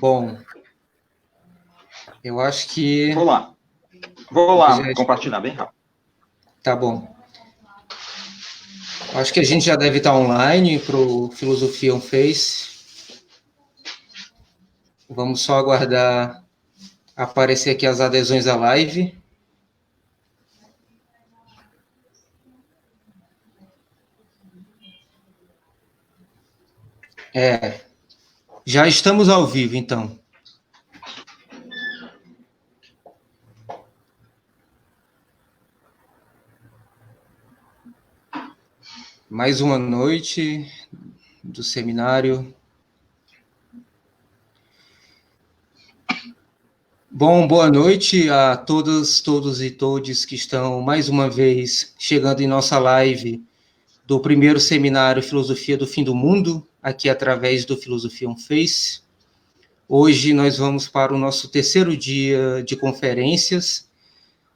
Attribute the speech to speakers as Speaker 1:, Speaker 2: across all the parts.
Speaker 1: Bom, eu acho que...
Speaker 2: Vou lá compartilhar bem rápido.
Speaker 1: Tá bom. Acho que a gente já deve estar online para o Filosofia on Face. Vamos só aguardar aparecer aqui as adesões à live. Já estamos ao vivo, então. Mais uma noite do seminário. Bom, boa noite a todas, todos e todes que estão mais uma vez chegando em nossa live do primeiro seminário Filosofia do Fim do Mundo, aqui através do Filosofia on Face. Hoje nós vamos para o nosso terceiro dia de conferências.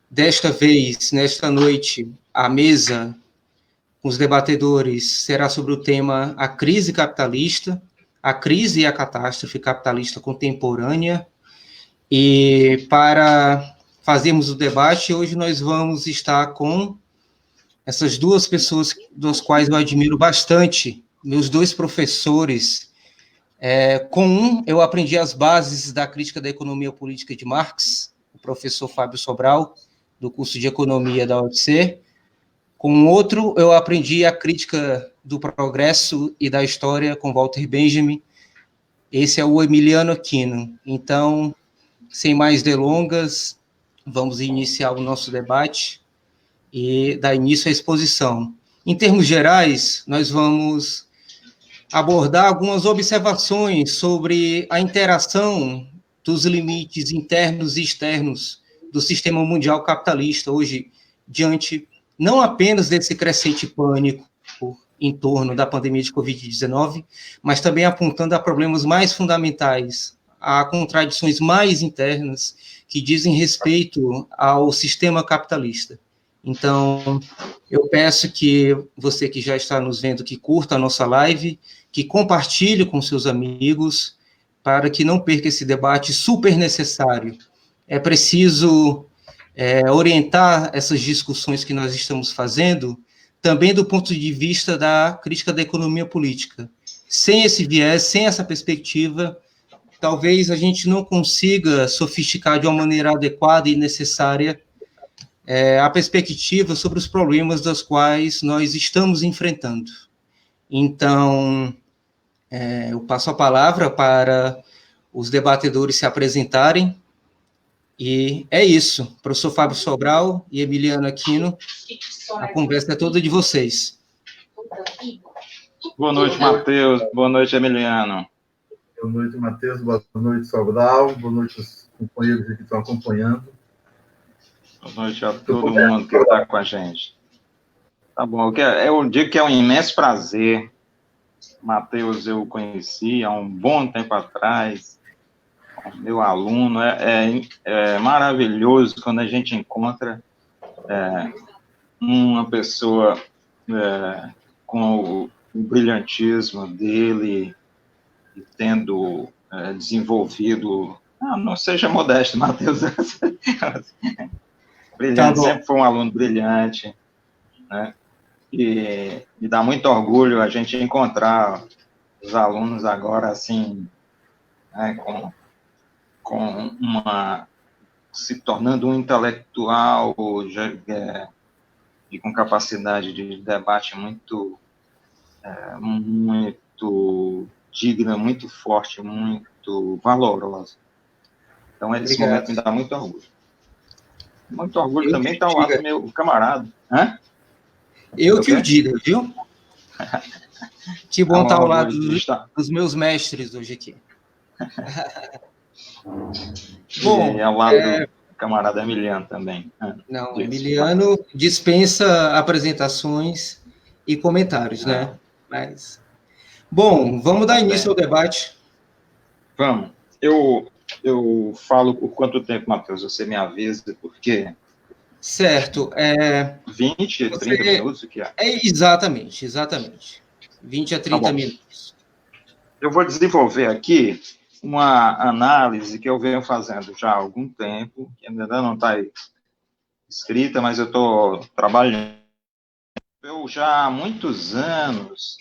Speaker 1: Desta vez, nesta noite, a mesa com os debatedores será sobre o tema a crise capitalista, a crise e a catástrofe capitalista contemporânea. E para fazermos o debate, hoje nós vamos estar com essas duas pessoas das quais eu admiro bastante, meus dois professores. Com um, eu aprendi as bases da crítica da economia política de Marx, o professor Fábio Sobral, do curso de Economia da UFC. Com outro, eu aprendi a crítica do progresso e da história com Walter Benjamin. Esse é o Emiliano Aquino. Então, sem mais delongas, vamos iniciar o nosso debate e dar início à exposição. Em termos gerais, nós vamos abordar algumas observações sobre a interação dos limites internos e externos do sistema mundial capitalista hoje, diante não apenas desse crescente pânico em torno da pandemia de Covid-19, mas também apontando a problemas mais fundamentais, a contradições mais internas que dizem respeito ao sistema capitalista. Então, eu peço que você que já está nos vendo, que curta a nossa live, que compartilhe com seus amigos, para que não perca esse debate super necessário. É preciso orientar essas discussões que nós estamos fazendo, também do ponto de vista da crítica da economia política. Sem esse viés, sem essa perspectiva, talvez a gente não consiga sofisticar de uma maneira adequada e necessária a perspectiva sobre os problemas dos quais nós estamos enfrentando. Então, eu passo a palavra para os debatedores se apresentarem, e é isso. Professor Fábio Sobral e Emiliano Aquino, a conversa é toda de vocês.
Speaker 2: Boa noite, Matheus. Boa noite, Emiliano.
Speaker 3: Boa noite, Matheus. Boa noite, Sobral. Boa noite aos companheiros que estão acompanhando.
Speaker 2: Boa noite a todo mundo que está com a gente. Tá bom, eu digo que é um imenso prazer. Matheus eu conheci há um bom tempo atrás, meu aluno. É maravilhoso quando a gente encontra uma pessoa com o brilhantismo dele, e tendo desenvolvido... Não seja modesto, Matheus. Brilhante, tá, sempre foi um aluno brilhante, né? E me dá muito orgulho a gente encontrar os alunos agora, assim, né, se tornando um intelectual e com capacidade de debate muito digna, muito forte, muito valorosa. Então, esse momento me dá muito orgulho. Muito orgulho também está ao lado do meu camarada. Hã?
Speaker 1: Eu que o diga, viu? Que bom estar ao lado dos meus mestres hoje aqui.
Speaker 2: Bom, e ao lado do camarada Emiliano também.
Speaker 1: Não, Emiliano dispensa apresentações e comentários, né? Mas, bom, vamos dar início ao debate.
Speaker 2: Vamos. Eu falo por quanto tempo, Matheus? Você me avisa, porque...
Speaker 1: Certo.
Speaker 2: 20, 30 minutos, o que é?
Speaker 1: Exatamente. 20 a 30 minutos.
Speaker 2: Eu vou desenvolver aqui uma análise que eu venho fazendo já há algum tempo, que ainda não está escrita, mas eu estou trabalhando. Eu já há muitos anos,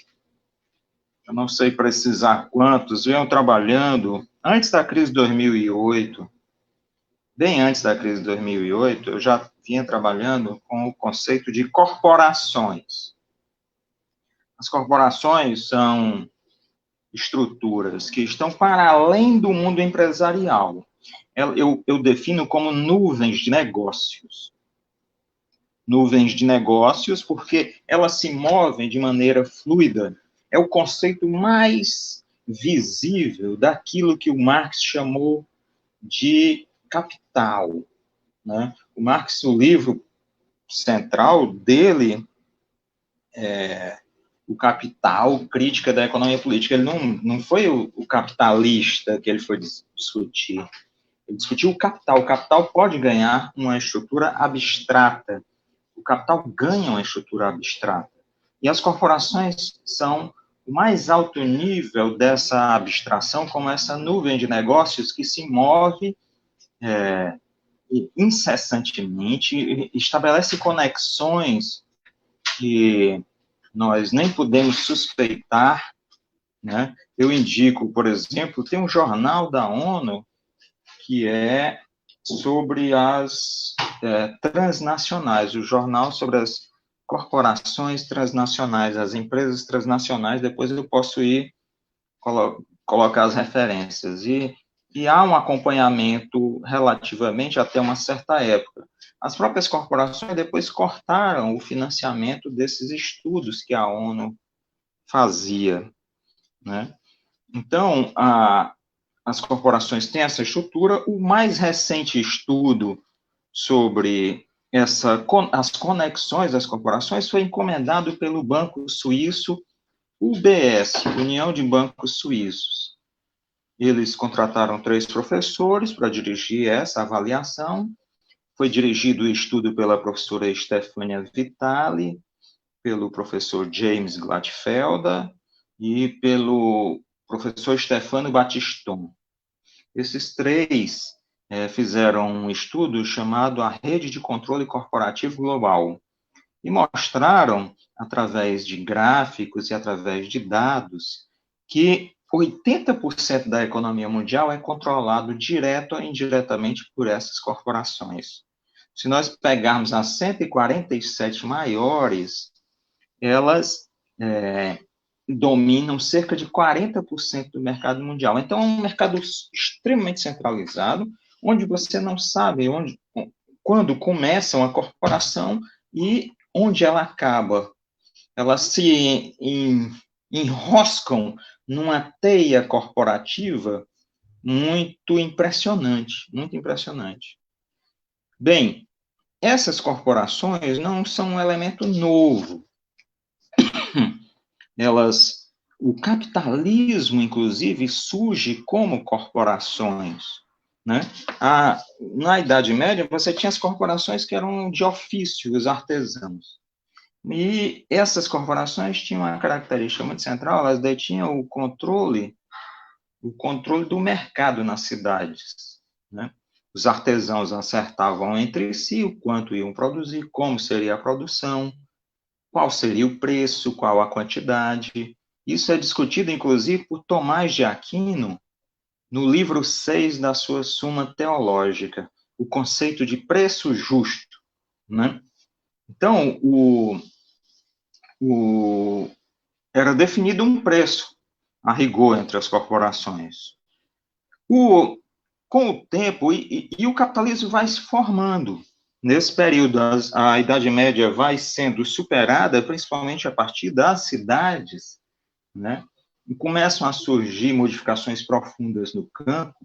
Speaker 2: eu não sei precisar quantos, venho trabalhando, antes da crise de 2008, bem antes da crise de 2008, eu já vinha trabalhando com o conceito de corporações. As corporações são estruturas que estão para além do mundo empresarial. Eu defino como nuvens de negócios. Nuvens de negócios, porque elas se movem de maneira fluida. É o conceito mais visível daquilo que o Marx chamou de capital. Né? O Marx, o livro central dele o Capital, crítica da economia política. Ele não foi o capitalista que ele foi discutir. Ele discutiu o capital. O capital pode ganhar uma estrutura abstrata. O capital ganha uma estrutura abstrata. E as corporações são o mais alto nível dessa abstração, como essa nuvem de negócios que se move incessantemente, estabelece conexões que nós nem podemos suspeitar, né? Eu indico, por exemplo, tem um jornal da ONU que é sobre as transnacionais, o jornal sobre as corporações transnacionais, as empresas transnacionais, depois eu posso ir colocar as referências. E há um acompanhamento relativamente até uma certa época. As próprias corporações depois cortaram o financiamento desses estudos que a ONU fazia, né? Então, as corporações têm essa estrutura. O mais recente estudo sobre as conexões das corporações foi encomendado pelo banco suíço UBS, União de Bancos Suíços. Eles contrataram 3 professores para dirigir essa avaliação. Foi dirigido o estudo pela professora Stefania Vitali, pelo professor James Gladfelder e pelo professor Stefano Battiston. Esses 3 fizeram um estudo chamado a Rede de Controle Corporativo Global e mostraram, através de gráficos e através de dados, que 80% da economia mundial é controlado direto ou indiretamente por essas corporações. Se nós pegarmos as 147 maiores, elas dominam cerca de 40% do mercado mundial. Então, é um mercado extremamente centralizado, onde você não sabe quando começa uma corporação e onde ela acaba. Elas se enroscam numa teia corporativa muito impressionante, muito impressionante. Bem, essas corporações não são um elemento novo. O capitalismo, inclusive, surge como corporações, né? Na Idade Média, você tinha as corporações que eram de ofício, os artesãos. E essas corporações tinham uma característica muito central, elas detinham o controle do mercado nas cidades, né? Os artesãos acertavam entre si o quanto iam produzir, como seria a produção, qual seria o preço, qual a quantidade. Isso é discutido, inclusive, por Tomás de Aquino, no livro 6 da sua Suma Teológica, o conceito de preço justo, né? Então, era definido um preço a rigor entre as corporações. Com o tempo, e o capitalismo vai se formando. Nesse período, a Idade Média vai sendo superada, principalmente a partir das cidades, né? E começam a surgir modificações profundas no campo,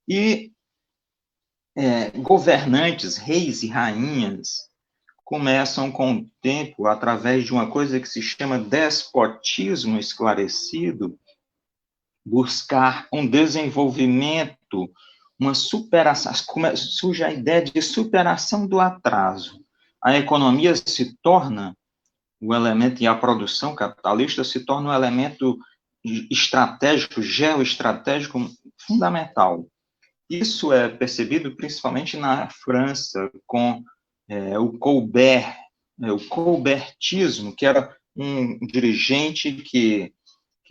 Speaker 2: e governantes, reis e rainhas, começam com o tempo, através de uma coisa que se chama despotismo esclarecido, buscar um desenvolvimento, uma superação, surge a ideia de superação do atraso. A economia se torna o elemento, e a produção capitalista se torna um elemento estratégico, geoestratégico fundamental. Isso é percebido principalmente na França, com o Colbert, o colbertismo, que era um dirigente que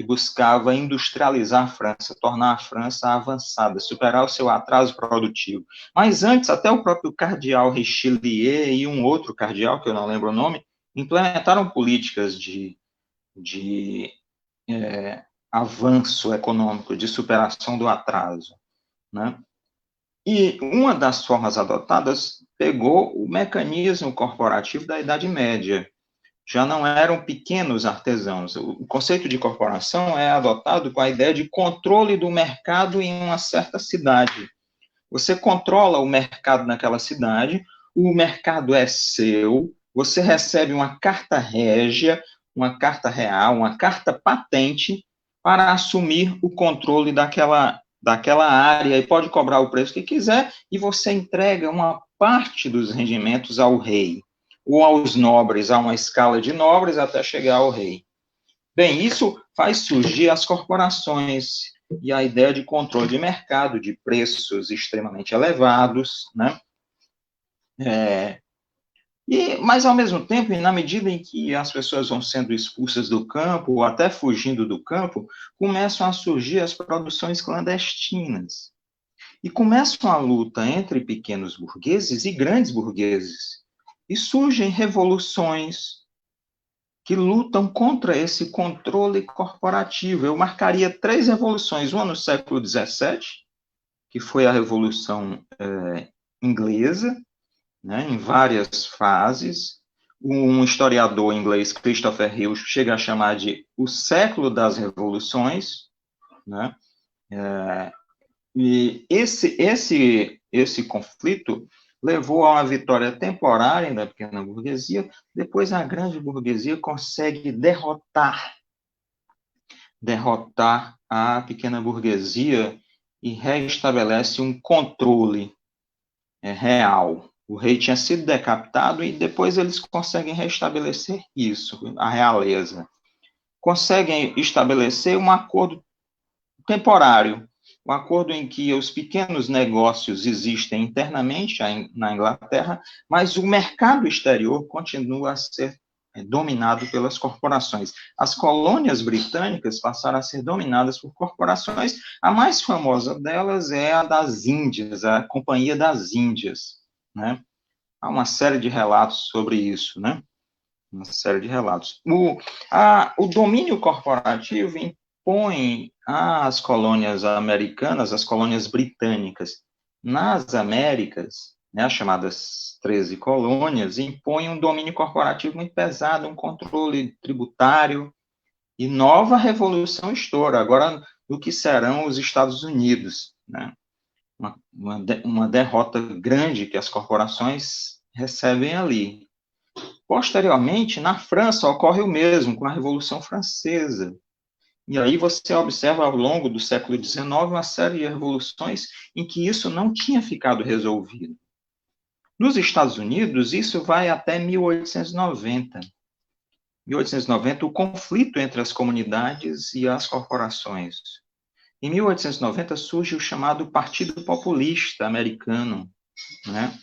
Speaker 2: buscava industrializar a França, tornar a França avançada, superar o seu atraso produtivo. Mas antes, até o próprio cardeal Richelieu e um outro cardeal, que eu não lembro o nome, implementaram políticas de avanço econômico, de superação do atraso, né? E uma das formas adotadas pegou o mecanismo corporativo da Idade Média. Já não eram pequenos artesãos. O conceito de corporação é adotado com a ideia de controle do mercado em uma certa cidade. Você controla o mercado naquela cidade, o mercado é seu, você recebe uma carta régia, uma carta real, uma carta patente para assumir o controle daquela área e pode cobrar o preço que quiser e você entrega uma parte dos rendimentos ao rei ou aos nobres, a uma escala de nobres até chegar ao rei. Bem, isso faz surgir as corporações e a ideia de controle de mercado, de preços extremamente elevados, né? Mas, ao mesmo tempo, na medida em que as pessoas vão sendo expulsas do campo, ou até fugindo do campo, começam a surgir as produções clandestinas. E começa uma luta entre pequenos burgueses e grandes burgueses. E surgem revoluções que lutam contra esse controle corporativo. Eu marcaria 3 revoluções, uma no século XVII, que foi a Revolução Inglesa, né, em várias fases. Um historiador inglês, Christopher Hill, chega a chamar de o século das revoluções, né? E esse conflito levou a uma vitória temporária da pequena burguesia, depois a grande burguesia consegue derrotar a pequena burguesia e restabelece um controle real. O rei tinha sido decapitado e depois eles conseguem restabelecer isso, a realeza. Conseguem estabelecer um acordo temporário, um acordo em que os pequenos negócios existem internamente na Inglaterra, mas o mercado exterior continua a ser dominado pelas corporações. As colônias britânicas passaram a ser dominadas por corporações. A mais famosa delas é a das Índias, a Companhia das Índias, né? Há uma série de relatos sobre isso, né? Uma série de relatos. O domínio corporativo impõe às colônias americanas, às colônias britânicas, nas Américas, né, as chamadas 13 colônias, impõe um domínio corporativo muito pesado, um controle tributário, e nova revolução estoura, agora do que serão os Estados Unidos, né? Uma derrota grande que as corporações recebem ali. Posteriormente, na França, ocorre o mesmo, com a Revolução Francesa. E aí você observa, ao longo do século XIX, uma série de revoluções em que isso não tinha ficado resolvido. Nos Estados Unidos, isso vai até 1890. 1890, o conflito entre as comunidades e as corporações. Em 1890 surge o chamado Partido Populista Americano, né?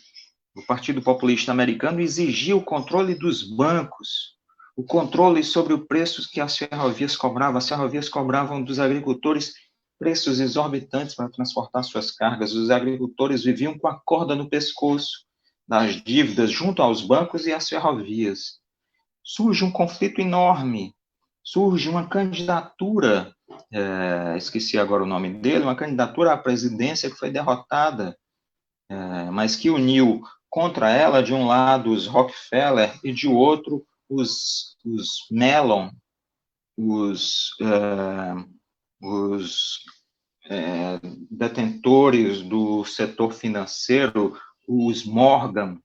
Speaker 2: O Partido Populista Americano exigia o controle dos bancos, o controle sobre o preço que as ferrovias cobravam. As ferrovias cobravam dos agricultores preços exorbitantes para transportar suas cargas. Os agricultores viviam com a corda no pescoço das dívidas junto aos bancos e às ferrovias. Surge um conflito enorme, surge uma candidatura, esqueci agora o nome dele, uma candidatura à presidência que foi derrotada, mas que uniu contra ela, de um lado, os Rockefeller e de outro, os Mellon, os detentores do setor financeiro, os Morgan,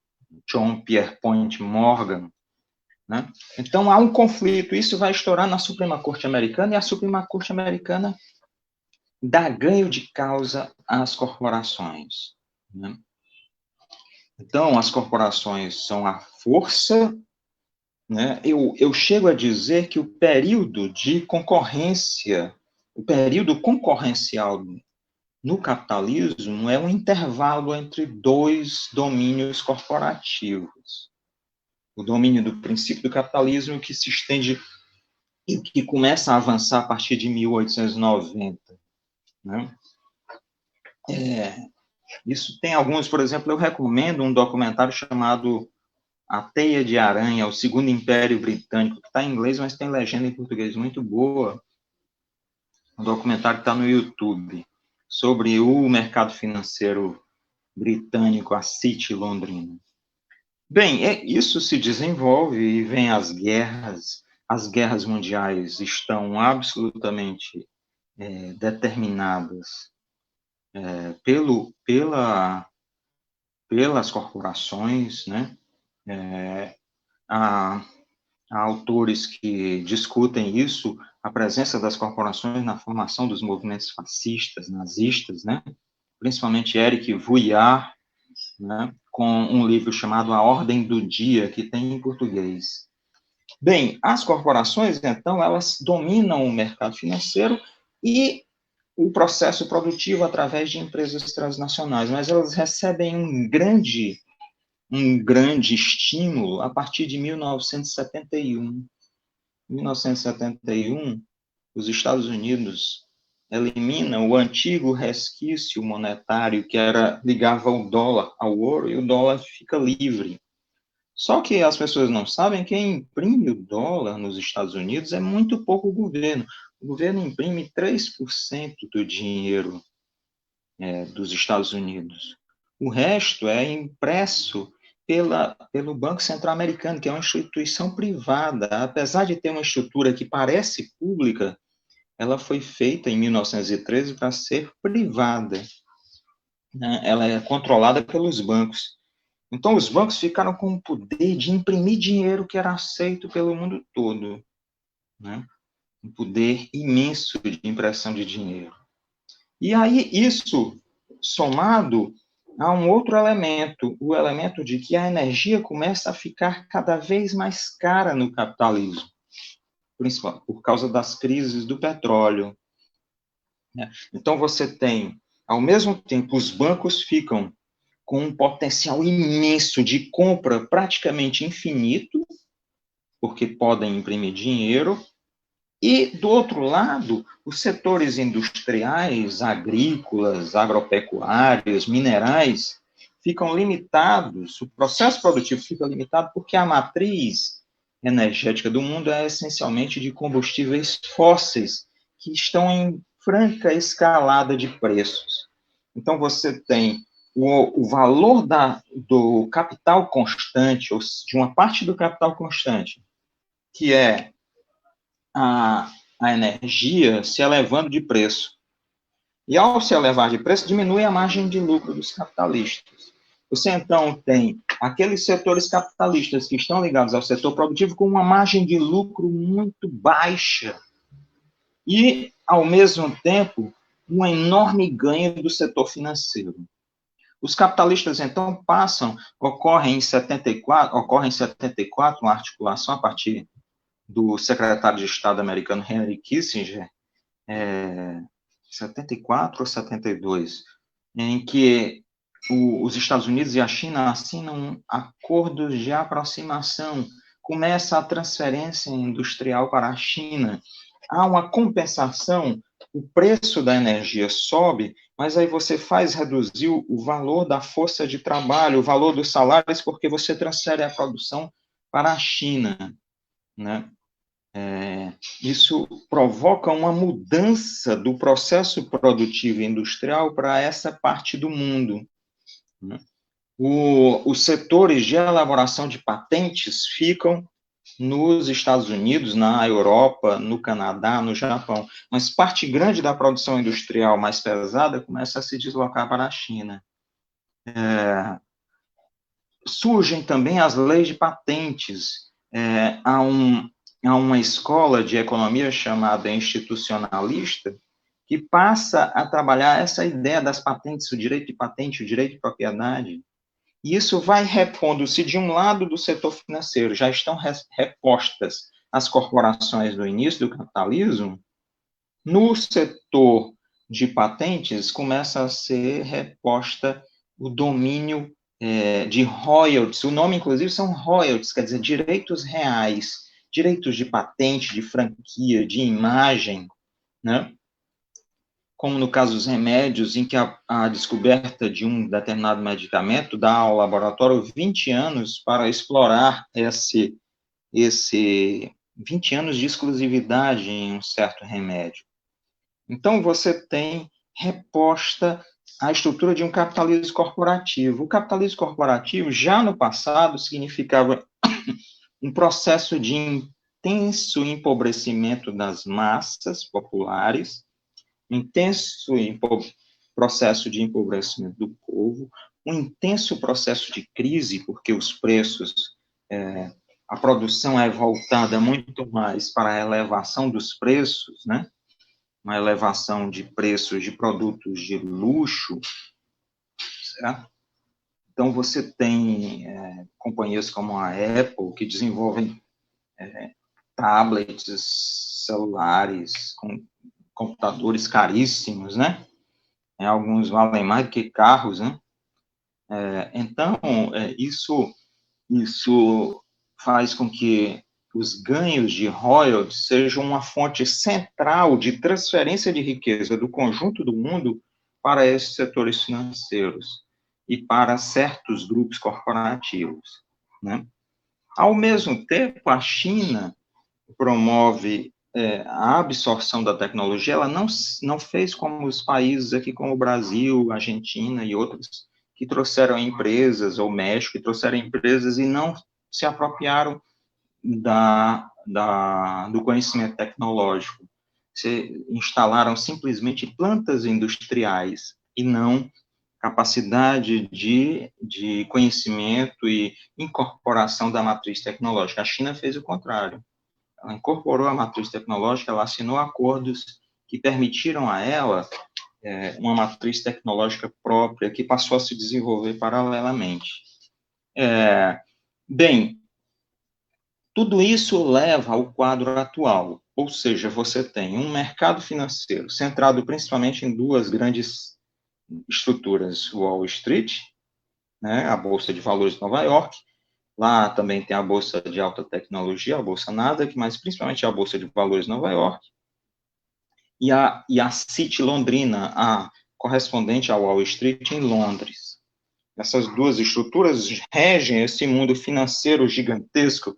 Speaker 2: John Pierpont Morgan, né? Então, há um conflito, isso vai estourar na Suprema Corte Americana, e a Suprema Corte Americana dá ganho de causa às corporações, né? Então, as corporações são a força, né? Eu chego a dizer que o período de concorrência, o período concorrencial no capitalismo é um intervalo entre dois domínios corporativos. O domínio do princípio do capitalismo que se estende e que começa a avançar a partir de 1890. Né? Isso tem alguns, por exemplo, eu recomendo um documentário chamado A Teia de Aranha, o Segundo Império Britânico, que está em inglês, mas tem legenda em português muito boa. Um documentário que está no YouTube, sobre o mercado financeiro britânico, a City londrina. Bem, isso se desenvolve e vem as guerras mundiais estão absolutamente determinadas pelas corporações, né? Há autores que discutem isso, a presença das corporações na formação dos movimentos fascistas, nazistas, né? Principalmente Eric Vuillard, né? Com um livro chamado A Ordem do Dia, que tem em português. Bem, as corporações, então, elas dominam o mercado financeiro e o processo produtivo através de empresas transnacionais, mas elas recebem um grande estímulo a partir de 1971. Em 1971, os Estados Unidos eliminam o antigo resquício monetário que ligava o dólar ao ouro, e o dólar fica livre. Só que as pessoas não sabem que quem imprime o dólar nos Estados Unidos é muito pouco o governo. O governo imprime 3% do dinheiro dos Estados Unidos. O resto é impresso pelo Banco Central Americano, que é uma instituição privada. Apesar de ter uma estrutura que parece pública, ela foi feita em 1913 para ser privada. Né? Ela é controlada pelos bancos. Então, os bancos ficaram com o poder de imprimir dinheiro que era aceito pelo mundo todo. Né? Um poder imenso de impressão de dinheiro. E aí, isso somado a um outro elemento, o elemento de que a energia começa a ficar cada vez mais cara no capitalismo, principalmente por causa das crises do petróleo. Então, você tem, ao mesmo tempo, os bancos ficam com um potencial imenso de compra praticamente infinito, porque podem imprimir dinheiro, e, do outro lado, os setores industriais, agrícolas, agropecuários, minerais, ficam limitados, o processo produtivo fica limitado porque a matriz energética do mundo é essencialmente de combustíveis fósseis, que estão em franca escalada de preços. Então, você tem o valor do capital constante, ou de uma parte do capital constante, que é a energia se elevando de preço. E ao se elevar de preço, diminui a margem de lucro dos capitalistas. Você, então, tem aqueles setores capitalistas que estão ligados ao setor produtivo com uma margem de lucro muito baixa. E, ao mesmo tempo, um enorme ganho do setor financeiro. Os capitalistas, então, ocorre em 74 uma articulação a partir do secretário de Estado americano Henry Kissinger, 74 ou 72, em que os Estados Unidos e a China assinam acordos de aproximação, começa a transferência industrial para a China, há uma compensação, o preço da energia sobe, mas aí você faz reduzir o valor da força de trabalho, o valor dos salários, porque você transfere a produção para a China, né? Isso provoca uma mudança do processo produtivo industrial para essa parte do mundo. Né? Os setores de elaboração de patentes ficam nos Estados Unidos, na Europa, no Canadá, no Japão, mas parte grande da produção industrial mais pesada começa a se deslocar para a China. Surgem também as leis de patentes. Há uma escola de economia chamada institucionalista, que passa a trabalhar essa ideia das patentes, o direito de patente, o direito de propriedade. E isso vai repondo-se de um lado do setor financeiro, já estão repostas as corporações do início do capitalismo, no setor de patentes, começa a ser reposta o domínio de royalties. O nome, inclusive, são royalties, quer dizer, direitos reais, direitos de patente, de franquia, de imagem, né? Como no caso dos remédios, em que a descoberta de um determinado medicamento dá ao laboratório 20 anos para explorar esse 20 anos de exclusividade em um certo remédio. Então, você tem reposta a estrutura de um capitalismo corporativo. O capitalismo corporativo, já no passado, significava um processo de intenso empobrecimento das massas populares, intenso processo de empobrecimento do povo, um intenso processo de crise, porque os preços, a produção é voltada muito mais para a elevação dos preços, né? Uma elevação de preços de produtos de luxo, certo? Então, você tem companhias como a Apple, que desenvolvem tablets, celulares, computadores caríssimos, né? Alguns valem mais do que carros, né? Então, isso faz com que os ganhos de royalties sejam uma fonte central de transferência de riqueza do conjunto do mundo para esses setores financeiros e para certos grupos corporativos, né? Ao mesmo tempo, a China promove a absorção da tecnologia, ela não fez como os países aqui, como o Brasil, Argentina e outros, que trouxeram empresas, ou México, que trouxeram empresas e não se apropriaram do conhecimento tecnológico. Se instalaram simplesmente plantas industriais e não capacidade de conhecimento e incorporação da matriz tecnológica. A China fez o contrário. Ela incorporou a matriz tecnológica, ela assinou acordos que permitiram a ela uma matriz tecnológica própria que passou a se desenvolver paralelamente. Bem, tudo isso leva ao quadro atual, ou seja, você tem um mercado financeiro centrado principalmente em duas grandes estruturas, Wall Street, né, a Bolsa de Valores de Nova York. Lá também tem a Bolsa de Alta Tecnologia, a Bolsa Nasdaq, mas principalmente a Bolsa de Valores de Nova York, e a City Londrina, a correspondente à Wall Street em Londres. Essas duas estruturas regem esse mundo financeiro gigantesco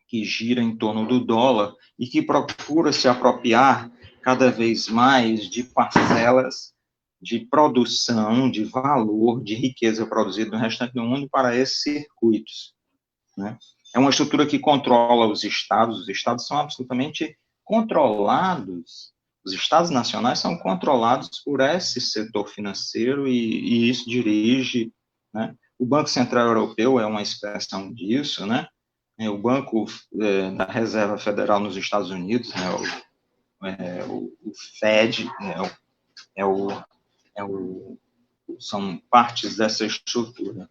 Speaker 2: que gira em torno do dólar e que procura se apropriar cada vez mais de parcelas de produção, de valor, de riqueza produzida no restante do mundo para esses circuitos, né? É uma estrutura que controla os estados são absolutamente controlados, os estados nacionais são controlados por esse setor financeiro e isso dirige, né? O Banco Central Europeu é uma expressão disso, né? O Banco da Reserva Federal nos Estados Unidos, né? O Fed, né? São partes dessa estrutura.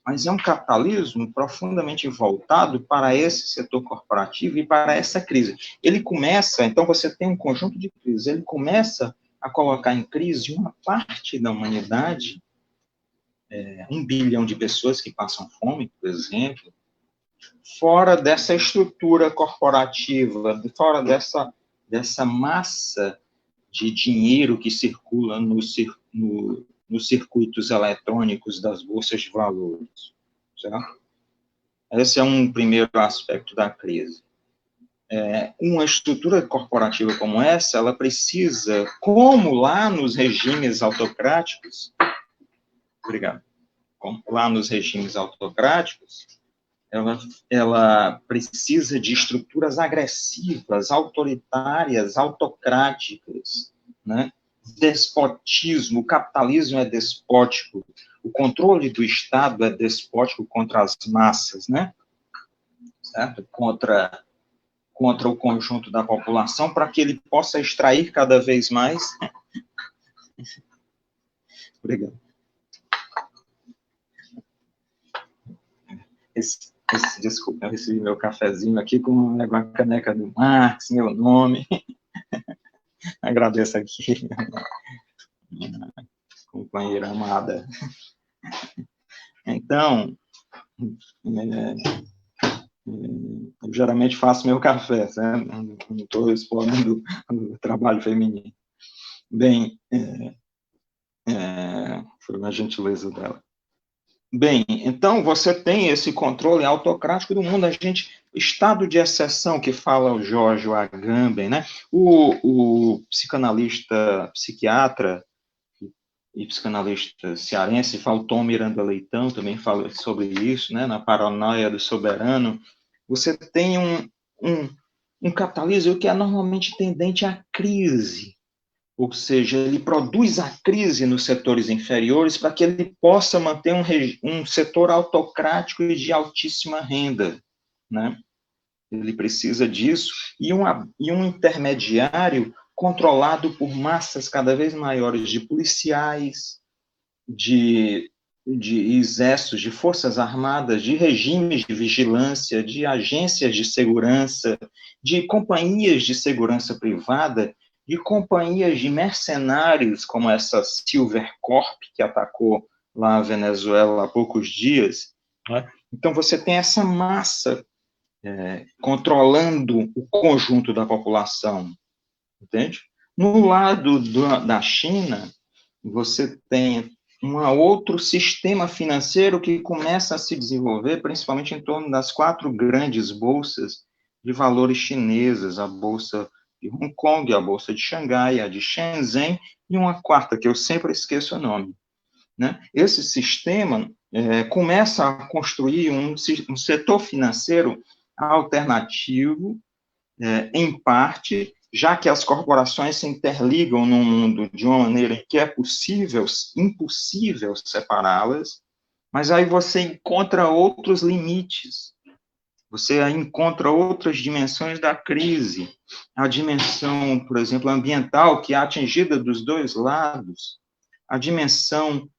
Speaker 2: Mas é um capitalismo profundamente voltado para esse setor corporativo e para essa crise. Ele começa, então você tem um conjunto de crises, ele começa a colocar em crise uma parte da humanidade, 1 bilhão de pessoas que passam fome, por exemplo, fora dessa estrutura corporativa, fora dessa massa de dinheiro que circula nos circuitos eletrônicos das bolsas de valores, certo? Esse é um primeiro aspecto da crise. Uma estrutura corporativa como essa, ela precisa, como lá nos regimes autocráticos, lá nos regimes autocráticos, ela precisa de estruturas agressivas, autoritárias, autocráticas, né? Despotismo, o capitalismo é despótico, o controle do Estado é despótico contra as massas, né? Certo? Contra o conjunto da população, para que ele possa extrair cada vez mais. Obrigado. Desculpa, eu recebi meu cafezinho aqui com a caneca do Marx, meu nome. Agradeço aqui, companheira amada. Então, eu geralmente faço meu café, certo? Não estou expondo o trabalho feminino. Bem, foi uma gentileza dela. Bem, então você tem esse controle autocrático do mundo, estado de exceção que fala o George Agamben, né? O psicanalista, psiquiatra e psicanalista cearense, Falton Miranda Leitão, também fala sobre isso, né? Na Paranoia do Soberano, você tem um capitalismo que é normalmente tendente à crise, ou seja, ele produz a crise nos setores inferiores para que ele possa manter um setor autocrático e de altíssima renda, né? Ele precisa disso, e um intermediário controlado por massas cada vez maiores de policiais, de exércitos, de forças armadas, de regimes de vigilância, de agências de segurança, de companhias de segurança privada, de companhias de mercenários, como essa Silver Corp, que atacou lá a Venezuela há poucos dias. Né? Então, você tem essa massa controlando o conjunto da população, entende? No lado da China, você tem um outro sistema financeiro que começa a se desenvolver, principalmente em torno das 4 grandes bolsas de valores chinesas, a bolsa de Hong Kong, a bolsa de Xangai, a de Shenzhen, e uma quarta, que eu sempre esqueço o nome. Né? Esse sistema começa a construir um setor financeiro alternativo, em parte, já que as corporações se interligam no mundo de uma maneira que é impossível separá-las, mas aí você encontra outros limites, você encontra outras dimensões da crise, a dimensão, por exemplo, ambiental, que é atingida dos dois lados, a dimensão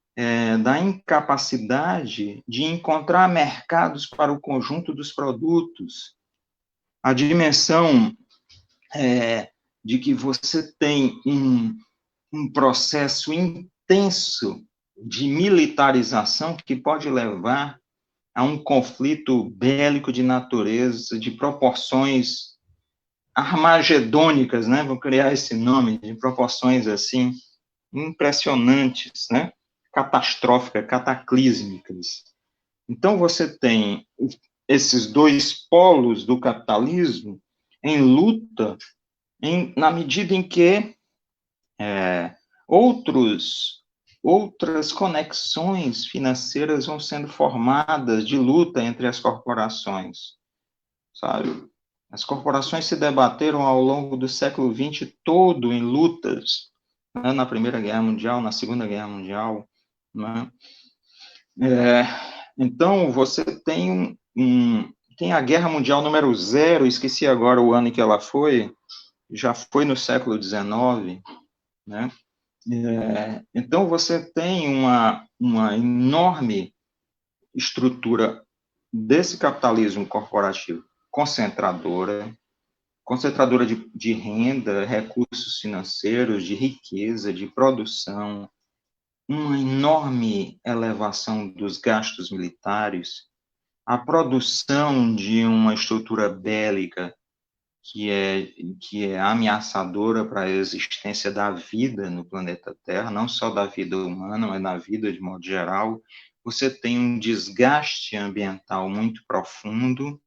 Speaker 2: da incapacidade de encontrar mercados para o conjunto dos produtos, a dimensão de que você tem um processo intenso de militarização que pode levar a um conflito bélico de natureza, de proporções armagedônicas, né? Vou criar esse nome, de proporções, assim, impressionantes, né? Catastróficas, cataclísmicas. Então, você tem esses dois polos do capitalismo em luta, na medida em que outras conexões financeiras vão sendo formadas de luta entre as corporações, sabe? As corporações se debateram ao longo do século XX todo em lutas, né? Na Primeira Guerra Mundial, na Segunda Guerra Mundial, né? Então, você tem tem a Guerra Mundial número 0, esqueci agora o ano em que ela foi, já foi no século XIX, né? Então, você tem uma enorme estrutura desse capitalismo corporativo concentradora de renda, recursos financeiros, de riqueza, de produção, uma enorme elevação dos gastos militares, a produção de uma estrutura bélica que é ameaçadora para a existência da vida no planeta Terra, não só da vida humana, mas da vida de modo geral. Você tem um desgaste ambiental muito profundo,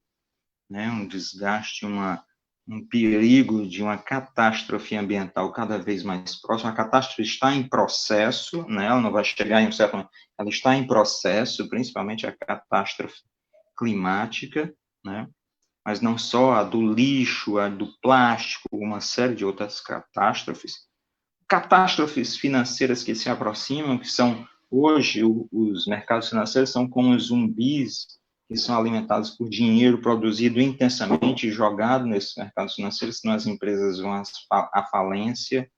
Speaker 2: né? Um desgaste, um perigo de uma catástrofe ambiental cada vez mais próxima. A catástrofe está em processo, né? Ela não vai chegar em um certo momento, ela está em processo, principalmente a catástrofe climática, né? Mas não só a do lixo, a do plástico, uma série de outras catástrofes financeiras que se aproximam, que são, hoje, os mercados financeiros são como zumbis que são alimentados por dinheiro produzido intensamente e jogado nesses mercados financeiros, senão as empresas vão à falência,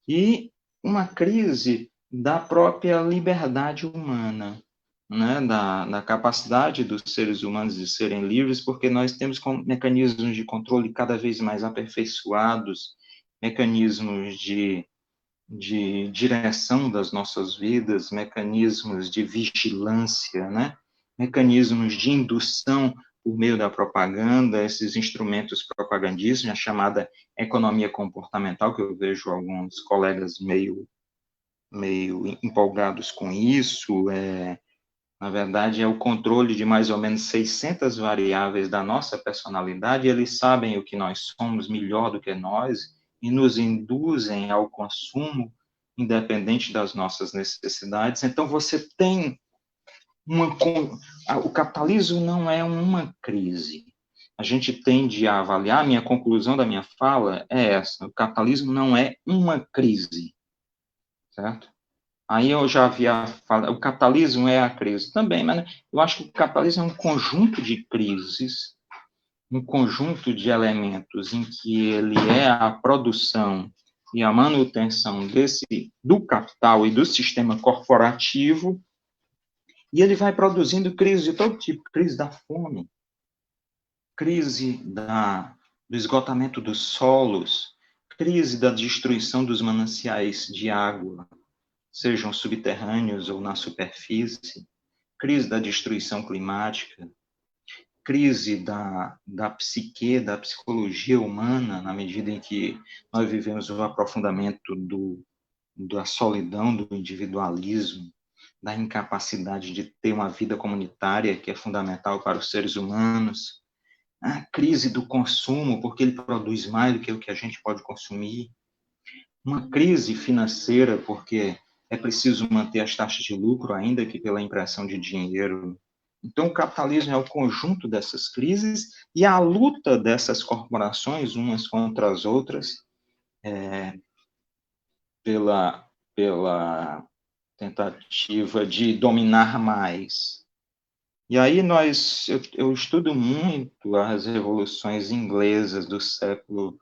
Speaker 2: e uma crise da própria liberdade humana, né, da capacidade dos seres humanos de serem livres, porque nós temos mecanismos de controle cada vez mais aperfeiçoados, mecanismos de direção das nossas vidas, mecanismos de vigilância, né? Mecanismos de indução por meio da propaganda, esses instrumentos propagandísticos, a chamada economia comportamental, que eu vejo alguns colegas meio empolgados com isso, na verdade, é o controle de mais ou menos 600 variáveis da nossa personalidade, eles sabem o que nós somos melhor do que nós e nos induzem ao consumo independente das nossas necessidades. Então, você tem o capitalismo não é uma crise. A gente tende a avaliar, a minha conclusão da minha fala é essa, o capitalismo não é uma crise, certo? Aí eu já havia falado, o capitalismo é a crise também, mas eu acho que o capitalismo é um conjunto de crises, um conjunto de elementos em que ele é a produção e a manutenção do capital e do sistema corporativo, e ele vai produzindo crises de todo tipo, crise da fome, crise do esgotamento dos solos, crise da destruição dos mananciais de água, sejam subterrâneos ou na superfície, crise da destruição climática, crise da psique, da psicologia humana, na medida em que nós vivemos o aprofundamento da solidão, do individualismo, da incapacidade de ter uma vida comunitária que é fundamental para os seres humanos, a crise do consumo, porque ele produz mais do que o que a gente pode consumir, uma crise financeira, porque é preciso manter as taxas de lucro, ainda que pela impressão de dinheiro. Então, o capitalismo é o conjunto dessas crises e a luta dessas corporações, umas contra as outras, pela tentativa de dominar mais. E aí eu estudo muito as revoluções inglesas do século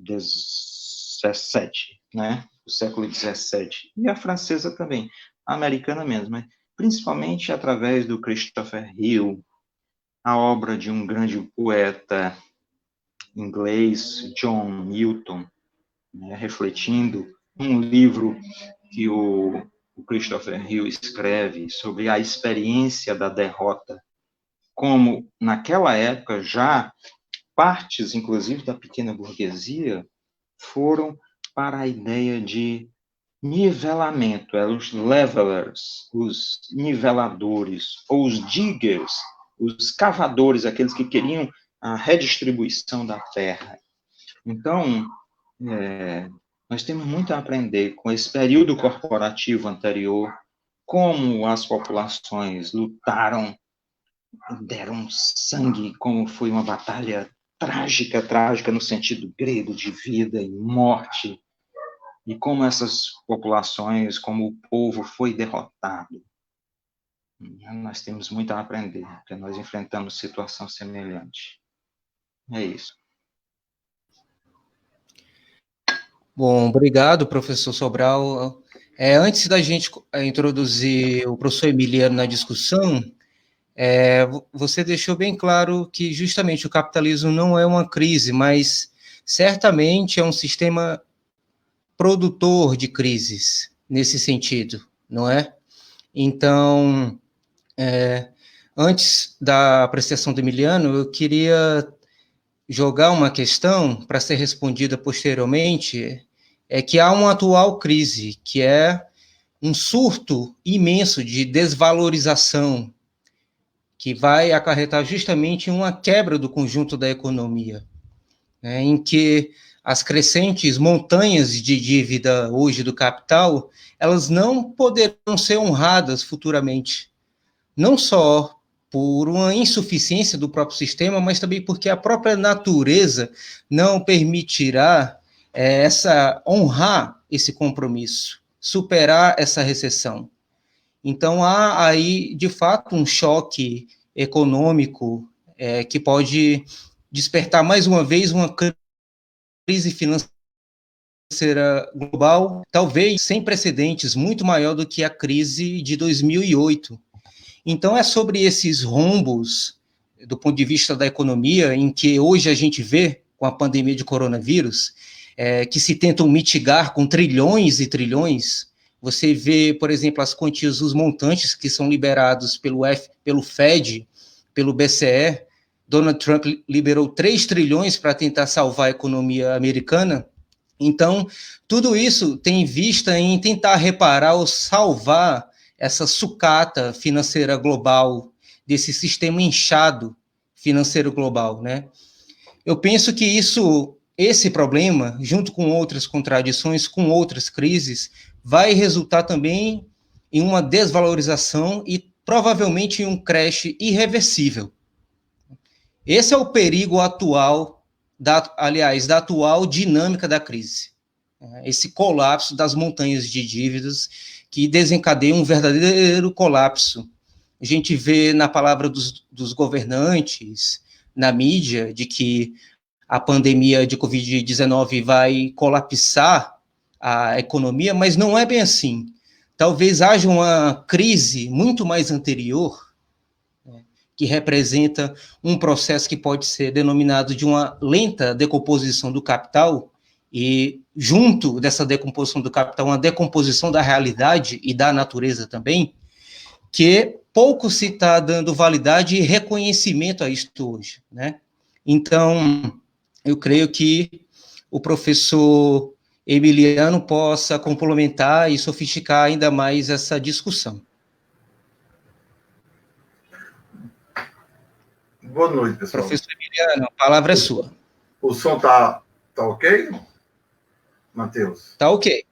Speaker 2: XVII, né? Do século XVII, e a francesa também, a americana mesmo, mas principalmente através do Christopher Hill, a obra de um grande poeta inglês, John Milton, né, refletindo um livro que o Christopher Hill escreve sobre a experiência da derrota, como naquela época já partes, inclusive da pequena burguesia, foram para a ideia de nivelamento, os levelers, os niveladores, ou os diggers, os cavadores, aqueles que queriam a redistribuição da terra. Então, nós temos muito a aprender com esse período corporativo anterior, como as populações lutaram, deram sangue, como foi uma batalha trágica no sentido grego de vida e morte, e como essas populações, como o povo foi derrotado. Nós temos muito a aprender, porque nós enfrentamos situação semelhante. É isso.
Speaker 1: Bom, obrigado, professor Sobral. Antes da gente introduzir o professor Emiliano na discussão, você deixou bem claro que justamente o capitalismo não é uma crise, mas certamente é um sistema produtor de crises, nesse sentido, não é? Então, antes da apreciação do Emiliano, eu queria jogar uma questão para ser respondida posteriormente, que há uma atual crise, que é um surto imenso de desvalorização, que vai acarretar justamente uma quebra do conjunto da economia, né, em que as crescentes montanhas de dívida hoje do capital, elas não poderão ser honradas futuramente, não só por uma insuficiência do próprio sistema, mas também porque a própria natureza não permitirá honrar esse compromisso, superar essa recessão. Então, há aí, de fato, um choque econômico que pode despertar, mais uma vez, uma crise financeira global, talvez sem precedentes, muito maior do que a crise de 2008. Então, é sobre esses rombos, do ponto de vista da economia, em que hoje a gente vê, com a pandemia de coronavírus, que se tentam mitigar com trilhões e trilhões. Você vê, por exemplo, as quantias, os montantes que são liberados pelo Fed, pelo BCE. Donald Trump liberou 3 trilhões para tentar salvar a economia americana. Então, tudo isso tem vista em tentar reparar ou salvar essa sucata financeira global, desse sistema inchado financeiro global, né? Eu penso que esse problema, junto com outras contradições, com outras crises, vai resultar também em uma desvalorização e provavelmente em um crash irreversível. Esse é o perigo atual, da atual dinâmica da crise. Esse colapso das montanhas de dívidas que desencadeia um verdadeiro colapso. A gente vê na palavra dos governantes, na mídia, de que a pandemia de Covid-19 vai colapsar a economia, mas não é bem assim. Talvez haja uma crise muito mais anterior, que representa um processo que pode ser denominado de uma lenta decomposição do capital, e junto dessa decomposição do capital, uma decomposição da realidade e da natureza também, que pouco se está dando validade e reconhecimento a isto hoje, né? Então, eu creio que o professor Emiliano possa complementar e sofisticar ainda mais essa discussão.
Speaker 3: Boa noite, pessoal.
Speaker 1: Professor Emiliano, a palavra é sua.
Speaker 3: O som tá ok, Matheus?
Speaker 1: Tá ok.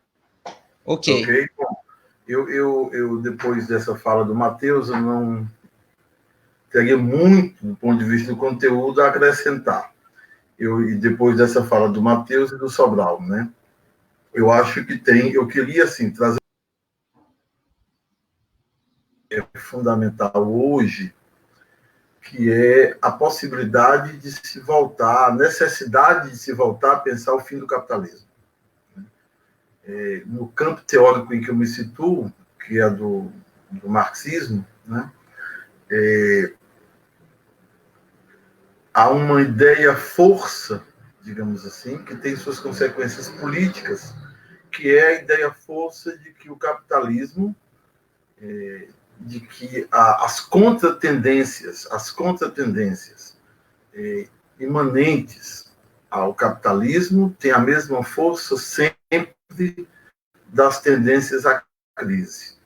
Speaker 1: Ok.
Speaker 3: Ok. Bom, eu depois dessa fala do Matheus, eu não teria muito, do ponto de vista do conteúdo, a acrescentar. E depois dessa fala do Matheus e do Sobral, né? Eu acho que eu queria, assim, trazer fundamental hoje, que é a possibilidade de se voltar, a necessidade de se voltar a pensar o fim do capitalismo. No campo teórico em que eu me situo, que é do marxismo, né, há uma ideia-força, digamos assim, que tem suas consequências políticas, que é a ideia-força de que o capitalismo, de que as contratendências imanentes ao capitalismo têm a mesma força sempre das tendências à crise.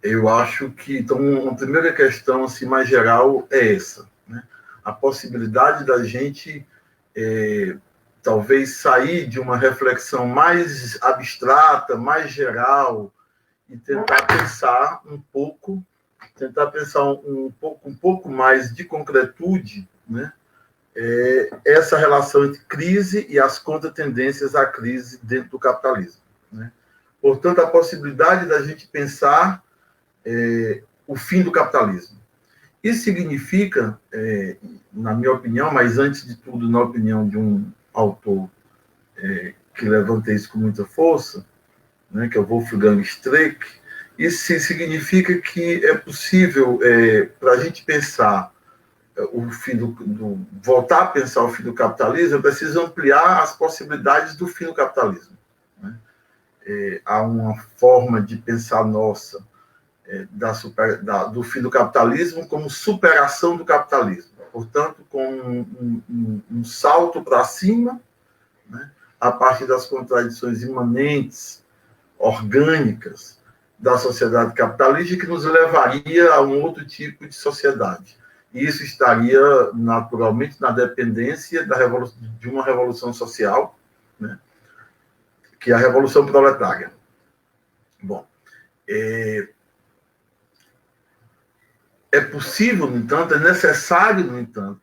Speaker 3: Eu acho que, então, uma primeira questão assim, mais geral é essa, né? A possibilidade da gente talvez sair de uma reflexão mais abstrata, mais geral, e tentar pensar um pouco mais de concretude, né? Essa relação entre crise e as contratendências à crise dentro do capitalismo, né? Portanto, a possibilidade da gente pensar o fim do capitalismo. Isso significa, na minha opinião, mas antes de tudo, na opinião de um autor que levanta isso com muita força, né, que é o Wolfgang Streeck, isso significa que é possível, para a gente pensar o fim voltar a pensar o fim do capitalismo, é preciso ampliar as possibilidades do fim do capitalismo, né? Há uma forma de pensar nossa do fim do capitalismo como superação do capitalismo, portanto, com um salto para cima, né, a partir das contradições imanentes, orgânicas da sociedade capitalista, que nos levaria a um outro tipo de sociedade. E isso estaria, naturalmente, na dependência de uma revolução social, né, que é a Revolução Proletária. Bom, é possível, no entanto, é necessário, no entanto,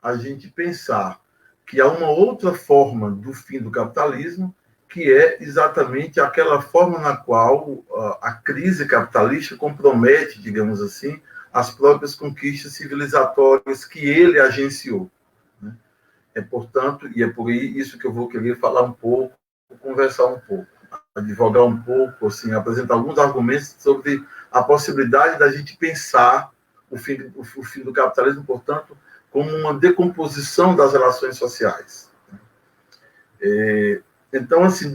Speaker 3: a gente pensar que há uma outra forma do fim do capitalismo, que é exatamente aquela forma na qual a crise capitalista compromete, digamos assim, as próprias conquistas civilizatórias que ele agenciou, né? Portanto, e é por isso que eu vou querer falar um pouco, conversar um pouco, advogar um pouco, assim, apresentar alguns argumentos sobre a possibilidade da gente pensar o fim do capitalismo, portanto, como uma decomposição das relações sociais. Então, assim,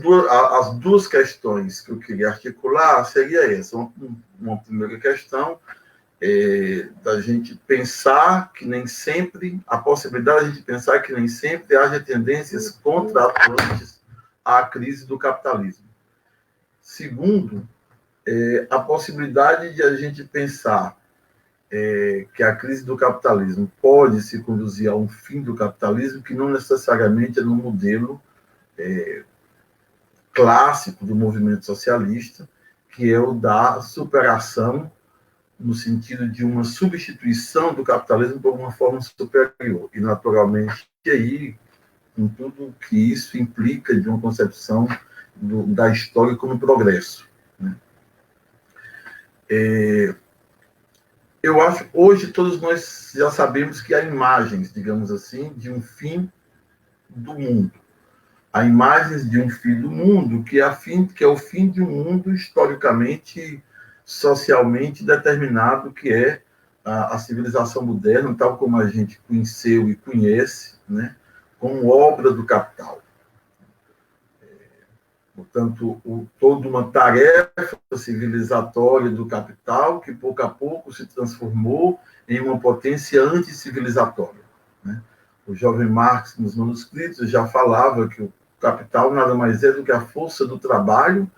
Speaker 3: as duas questões que eu queria articular seria essa. Uma primeira questão da gente pensar que nem sempre, a possibilidade de a gente pensar que nem sempre haja tendências contratantes à crise do capitalismo. Segundo, a possibilidade de a gente pensar que a crise do capitalismo pode se conduzir a um fim do capitalismo que não necessariamente é no modelo clássico do movimento socialista, que é o da superação no sentido de uma substituição do capitalismo por uma forma superior. E, naturalmente, aí, com tudo que isso implica de uma concepção da história como progresso. Né? Eu acho, hoje, todos nós já sabemos que há imagens, digamos assim, de um fim do mundo. Há imagens de um fim do mundo que é o fim de um mundo historicamente, socialmente determinado, que é a civilização moderna, tal como a gente conheceu e conhece, né, como obra do capital. Portanto, toda uma tarefa civilizatória do capital que, pouco a pouco, se transformou em uma potência anticivilizatória. Né? O jovem Marx, nos manuscritos, já falava que o capital nada mais é do que a força do trabalho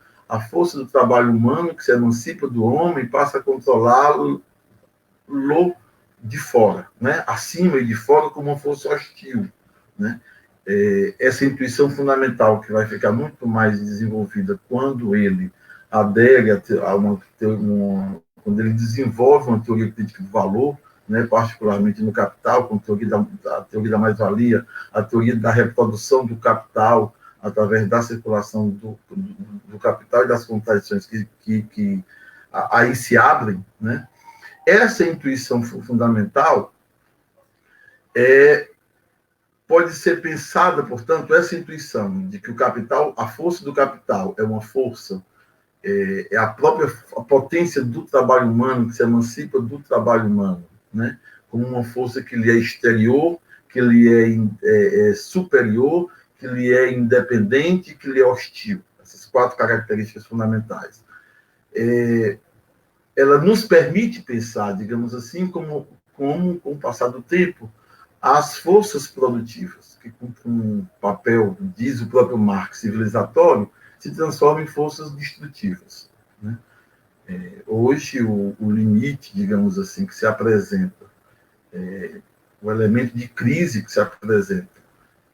Speaker 3: humano que se emancipa do homem e passa a controlá-lo de fora, né? Acima e de fora, como uma força hostil. Né? Essa intuição fundamental, que vai ficar muito mais desenvolvida quando ele adere quando ele desenvolve uma teoria crítica do valor, né, particularmente no capital, com a teoria da mais-valia, a teoria da reprodução do capital através da circulação do capital e das contradições que aí se abrem, né? Essa intuição fundamental pode ser pensada, portanto, essa intuição de que o capital, a força do capital é uma força, é a própria potência do trabalho humano, que se emancipa do trabalho humano, né? Como uma força que lhe é exterior, que lhe é superior, que lhe é independente, que lhe é hostil. Essas 4 características fundamentais. Ela nos permite pensar, digamos assim, como com o passar do tempo, as forças produtivas, que cumprem um papel, diz o próprio Marx, civilizatório, se transformam em forças destrutivas. Né? Hoje, o limite, digamos assim, que se apresenta, o elemento de crise que se apresenta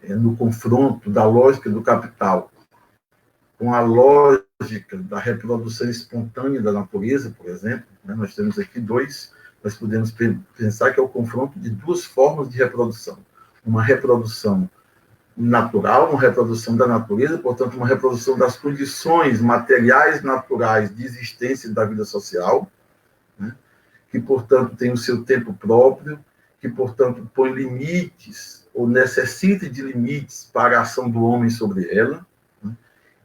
Speaker 3: no confronto da lógica do capital com a lógica da reprodução espontânea da natureza, por exemplo, né? Nós temos aqui nós podemos pensar que é o confronto de 2 formas de reprodução. Uma reprodução natural, uma reprodução da natureza, portanto, uma reprodução das condições materiais naturais de existência da vida social, né? Que, portanto, tem o seu tempo próprio, que, portanto, põe limites, ou necessita de limites para a ação do homem sobre ela, né?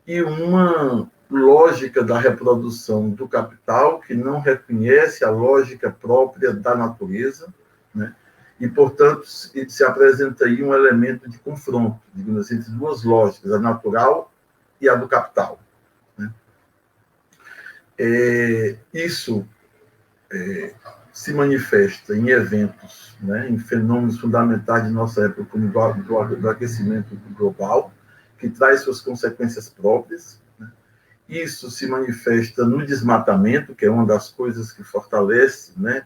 Speaker 3: E uma lógica da reprodução do capital que não reconhece a lógica própria da natureza, né? E, portanto, se apresenta aí um elemento de confronto, digamos assim, entre 2 lógicas, a natural e a do capital. Né? Isso se manifesta em eventos, né, em fenômenos fundamentais de nossa época, como do aquecimento global, que traz suas consequências próprias. Né? Isso se manifesta no desmatamento, que é uma das coisas que fortalece, né,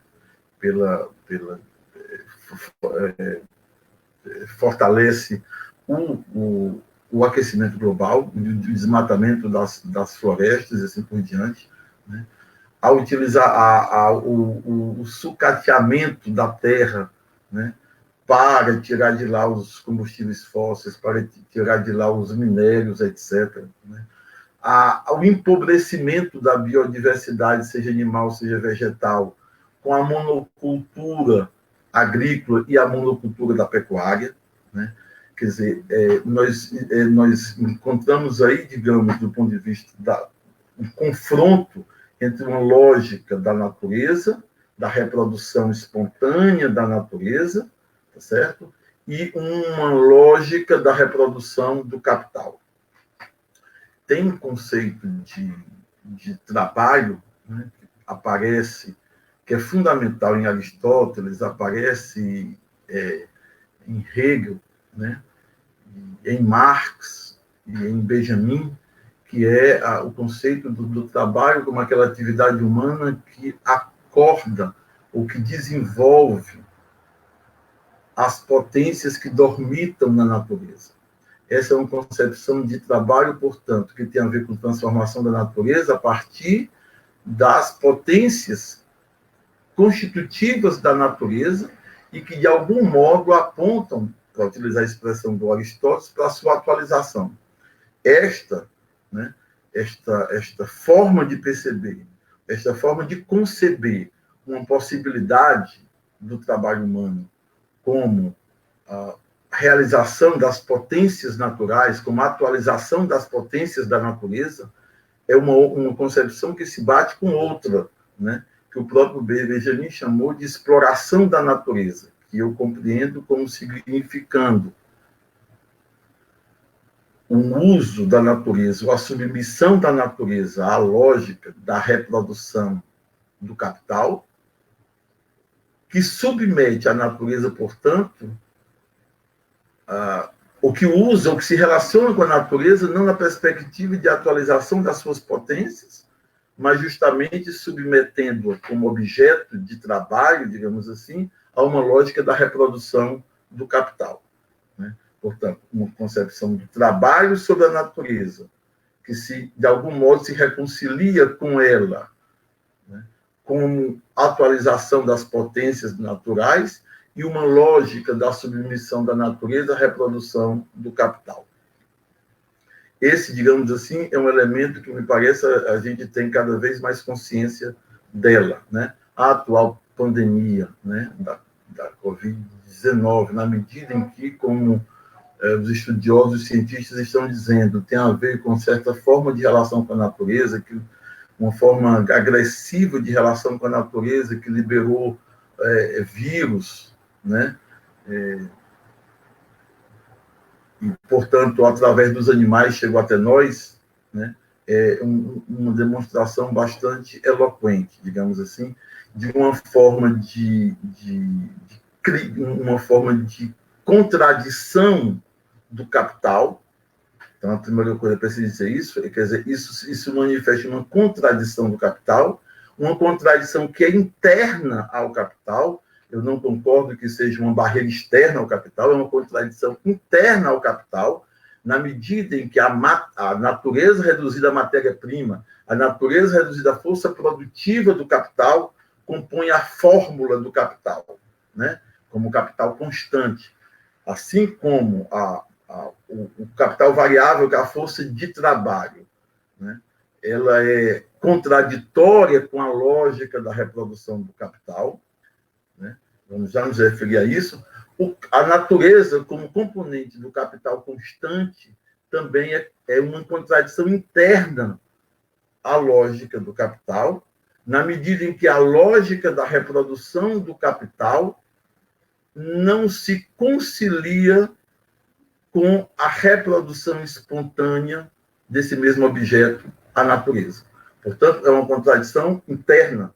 Speaker 3: fortalece o aquecimento global, o desmatamento das florestas e assim por diante, né? A utilizar o sucateamento da terra, né, para tirar de lá os combustíveis fósseis, para tirar de lá os minérios, etc. Né? O empobrecimento da biodiversidade, seja animal, seja vegetal, com a monocultura agrícola e a monocultura da pecuária. Né? Quer dizer, nós encontramos aí, digamos, do ponto de vista do confronto entre uma lógica da natureza, da reprodução espontânea da natureza, tá certo? e uma lógica da reprodução do capital. Tem um conceito de trabalho, né, que aparece, que é fundamental em Aristóteles, aparece em Hegel, né, em Marx e em Benjamin, que é o conceito do trabalho como aquela atividade humana que acorda ou que desenvolve as potências que dormitam na natureza. Essa é uma concepção de trabalho, portanto, que tem a ver com transformação da natureza a partir das potências constitutivas da natureza e que, de algum modo, apontam, para utilizar a expressão do Aristóteles, para a sua atualização. Esta forma de perceber, esta forma de conceber uma possibilidade do trabalho humano como a realização das potências naturais, como a atualização das potências da natureza, é uma concepção que se bate com outra, né, que o próprio Benjamin chamou de exploração da natureza, que eu compreendo como significando o uso da natureza, ou a submissão da natureza à lógica da reprodução do capital, que submete a natureza, portanto, o que usa, o que se relaciona com a natureza, não na perspectiva de atualização das suas potências, mas justamente submetendo-a como objeto de trabalho, digamos assim, a uma lógica da reprodução do capital, né? Portanto, uma concepção do trabalho sobre a natureza, que de algum modo se reconcilia com ela, né, como atualização das potências naturais e uma lógica da submissão da natureza à reprodução do capital. Esse, digamos assim, é um elemento que me parece a gente tem cada vez mais consciência dela, né? A atual pandemia, né, da Covid-19, na medida em que, como os estudiosos, os cientistas estão dizendo, tem a ver com certa forma de relação com a natureza, que uma forma agressiva de relação com a natureza que liberou vírus, né? E, portanto, através dos animais chegou até nós, né? É uma demonstração bastante eloquente, digamos assim, de uma forma uma forma de contradição do capital. Então, a primeira coisa que eu preciso dizer isso, quer dizer, isso manifesta uma contradição do capital, uma contradição que é interna ao capital. Eu não concordo que seja uma barreira externa ao capital, é uma contradição interna ao capital, na medida em que a natureza reduzida à matéria-prima, a natureza reduzida à força produtiva do capital, compõe a fórmula do capital, né? Como capital constante. Assim como o capital variável, que é a força de trabalho, né? Ela é contraditória com a lógica da reprodução do capital, né? Vamos já nos referir a isso. A natureza, como componente do capital constante, também é uma contradição interna à lógica do capital, na medida em que a lógica da reprodução do capital não se concilia com a reprodução espontânea desse mesmo objeto, a natureza. Portanto, é uma contradição interna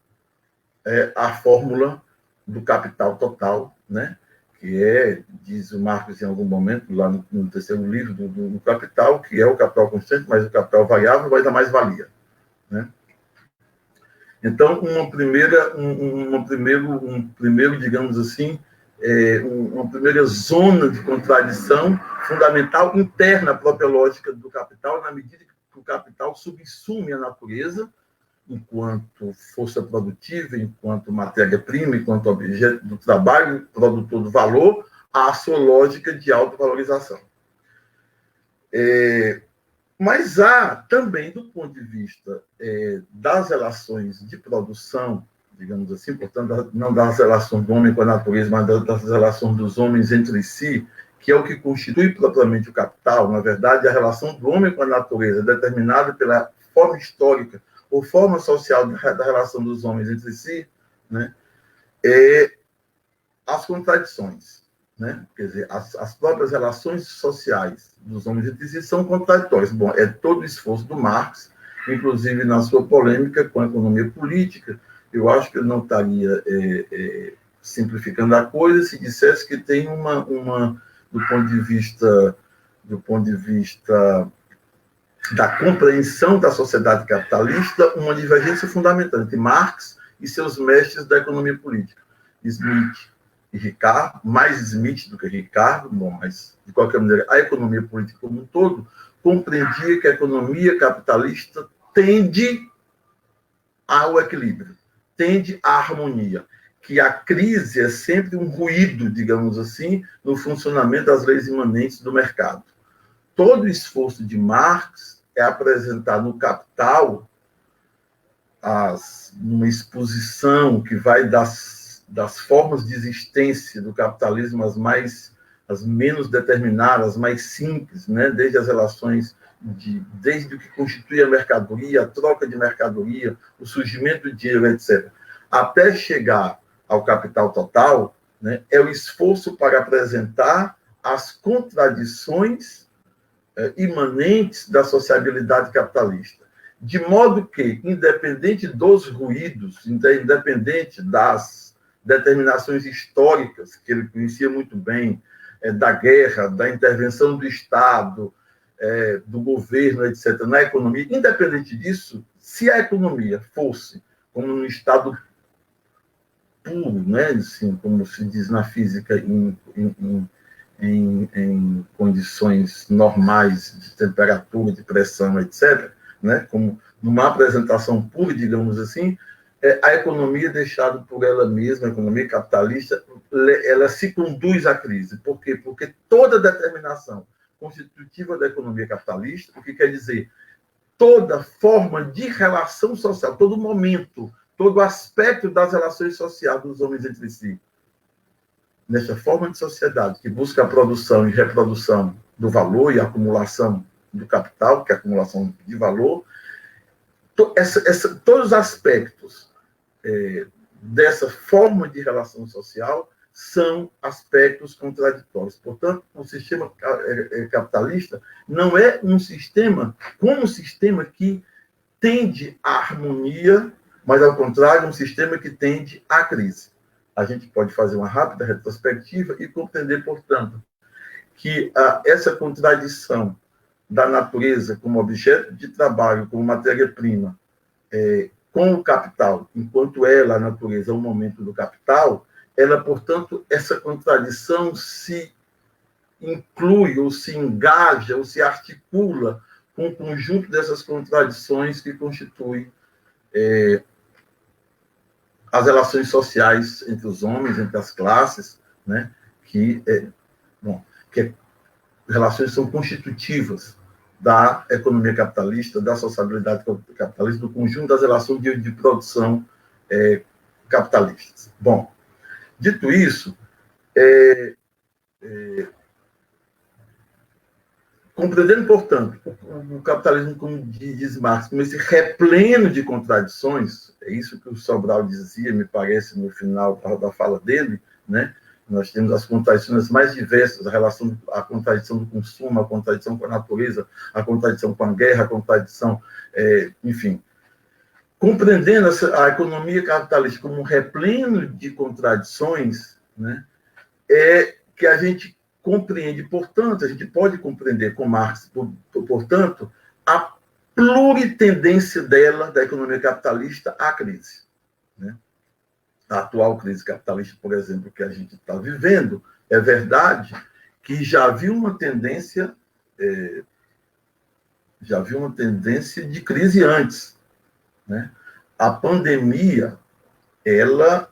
Speaker 3: à fórmula do capital total, né? Que diz o Marx em algum momento, lá no terceiro livro do Capital, que é o capital constante, mas o capital variável vai dar mais-valia, né? Então, um primeiro, digamos assim, uma primeira zona de contradição fundamental interna à própria lógica do capital, na medida que o capital subsume a natureza enquanto força produtiva, enquanto matéria-prima, enquanto objeto do trabalho, produtor do valor, à sua lógica de autovalorização. Mas há também, do ponto de vista das relações de produção, digamos assim, portanto, não das relações do homem com a natureza, mas das relações dos homens entre si, que é o que constitui propriamente o capital. Na verdade, a relação do homem com a natureza, determinada pela forma histórica ou forma social da relação dos homens entre si, né, as contradições. né? Quer dizer, as próprias relações sociais dos homens entre si são contraditórias. Bom, é todo o esforço do Marx, inclusive na sua polêmica com a economia política. Eu acho que ele não estaria simplificando a coisa se dissesse que tem do ponto de vista da compreensão da sociedade capitalista, uma divergência fundamental entre Marx e seus mestres da economia política, Smith e Ricardo, mais Smith do que Ricardo, bom, mas, de qualquer maneira, a economia política como um todo compreendia que a economia capitalista tende ao equilíbrio, tende à harmonia, que a crise é sempre um ruído, digamos assim, no funcionamento das leis imanentes do mercado. Todo o esforço de Marx é apresentar no Capital, numa exposição que vai das formas de existência do capitalismo as menos determinadas, as mais simples, né? Desde as relações, desde o que constitui a mercadoria, a troca de mercadoria, o surgimento do dinheiro, etc., até chegar ao capital total, né? É o esforço para apresentar as contradições imanentes da sociabilidade capitalista. De modo que, independente dos ruídos, independente das determinações históricas, que ele conhecia muito bem, da guerra, da intervenção do Estado, do governo, etc., na economia, independente disso, se a economia fosse como um estado puro, né, assim, como se diz na física, em condições normais de temperatura, de pressão, etc., né, como numa apresentação pura, digamos assim, a economia deixada por ela mesma, a economia capitalista, ela se conduz à crise. Por quê? Porque toda determinação constitutiva da economia capitalista, o que quer dizer toda forma de relação social, todo momento, todo aspecto das relações sociais dos homens entre si, nessa forma de sociedade que busca a produção e reprodução do valor e a acumulação do capital, que é a acumulação de valor, todos os aspectos dessa forma de relação social são aspectos contraditórios. Portanto, o sistema capitalista não é um sistema que tende à harmonia, mas, ao contrário, um sistema que tende à crise. A gente pode fazer uma rápida retrospectiva e compreender, portanto, que essa contradição da natureza como objeto de trabalho, como matéria-prima, com o capital, enquanto ela, a natureza, é o momento do capital, ela, portanto, essa contradição se inclui, ou se engaja, ou se articula com o conjunto dessas contradições que constitui as relações sociais entre os homens, entre as classes, né? que relações são constitutivas da economia capitalista, da sociabilidade capitalista, do conjunto das relações de produção capitalistas. Bom, dito isso, compreendendo, portanto, o capitalismo, como diz Marx, como esse repleno de contradições, é isso que o Sobral dizia, me parece, no final da fala dele, né? Nós temos as contradições mais diversas, a contradição do consumo, a contradição com a natureza, a contradição com a guerra, a contradição, enfim. Compreendendo a economia capitalista como um repleno de contradições, né, é que a gente compreende, portanto, a gente pode compreender com Marx, portanto, a pluritendência dela, da economia capitalista, à crise, né? A atual crise capitalista, por exemplo, que a gente está vivendo, é verdade que já havia uma tendência de crise antes, né? A pandemia, ela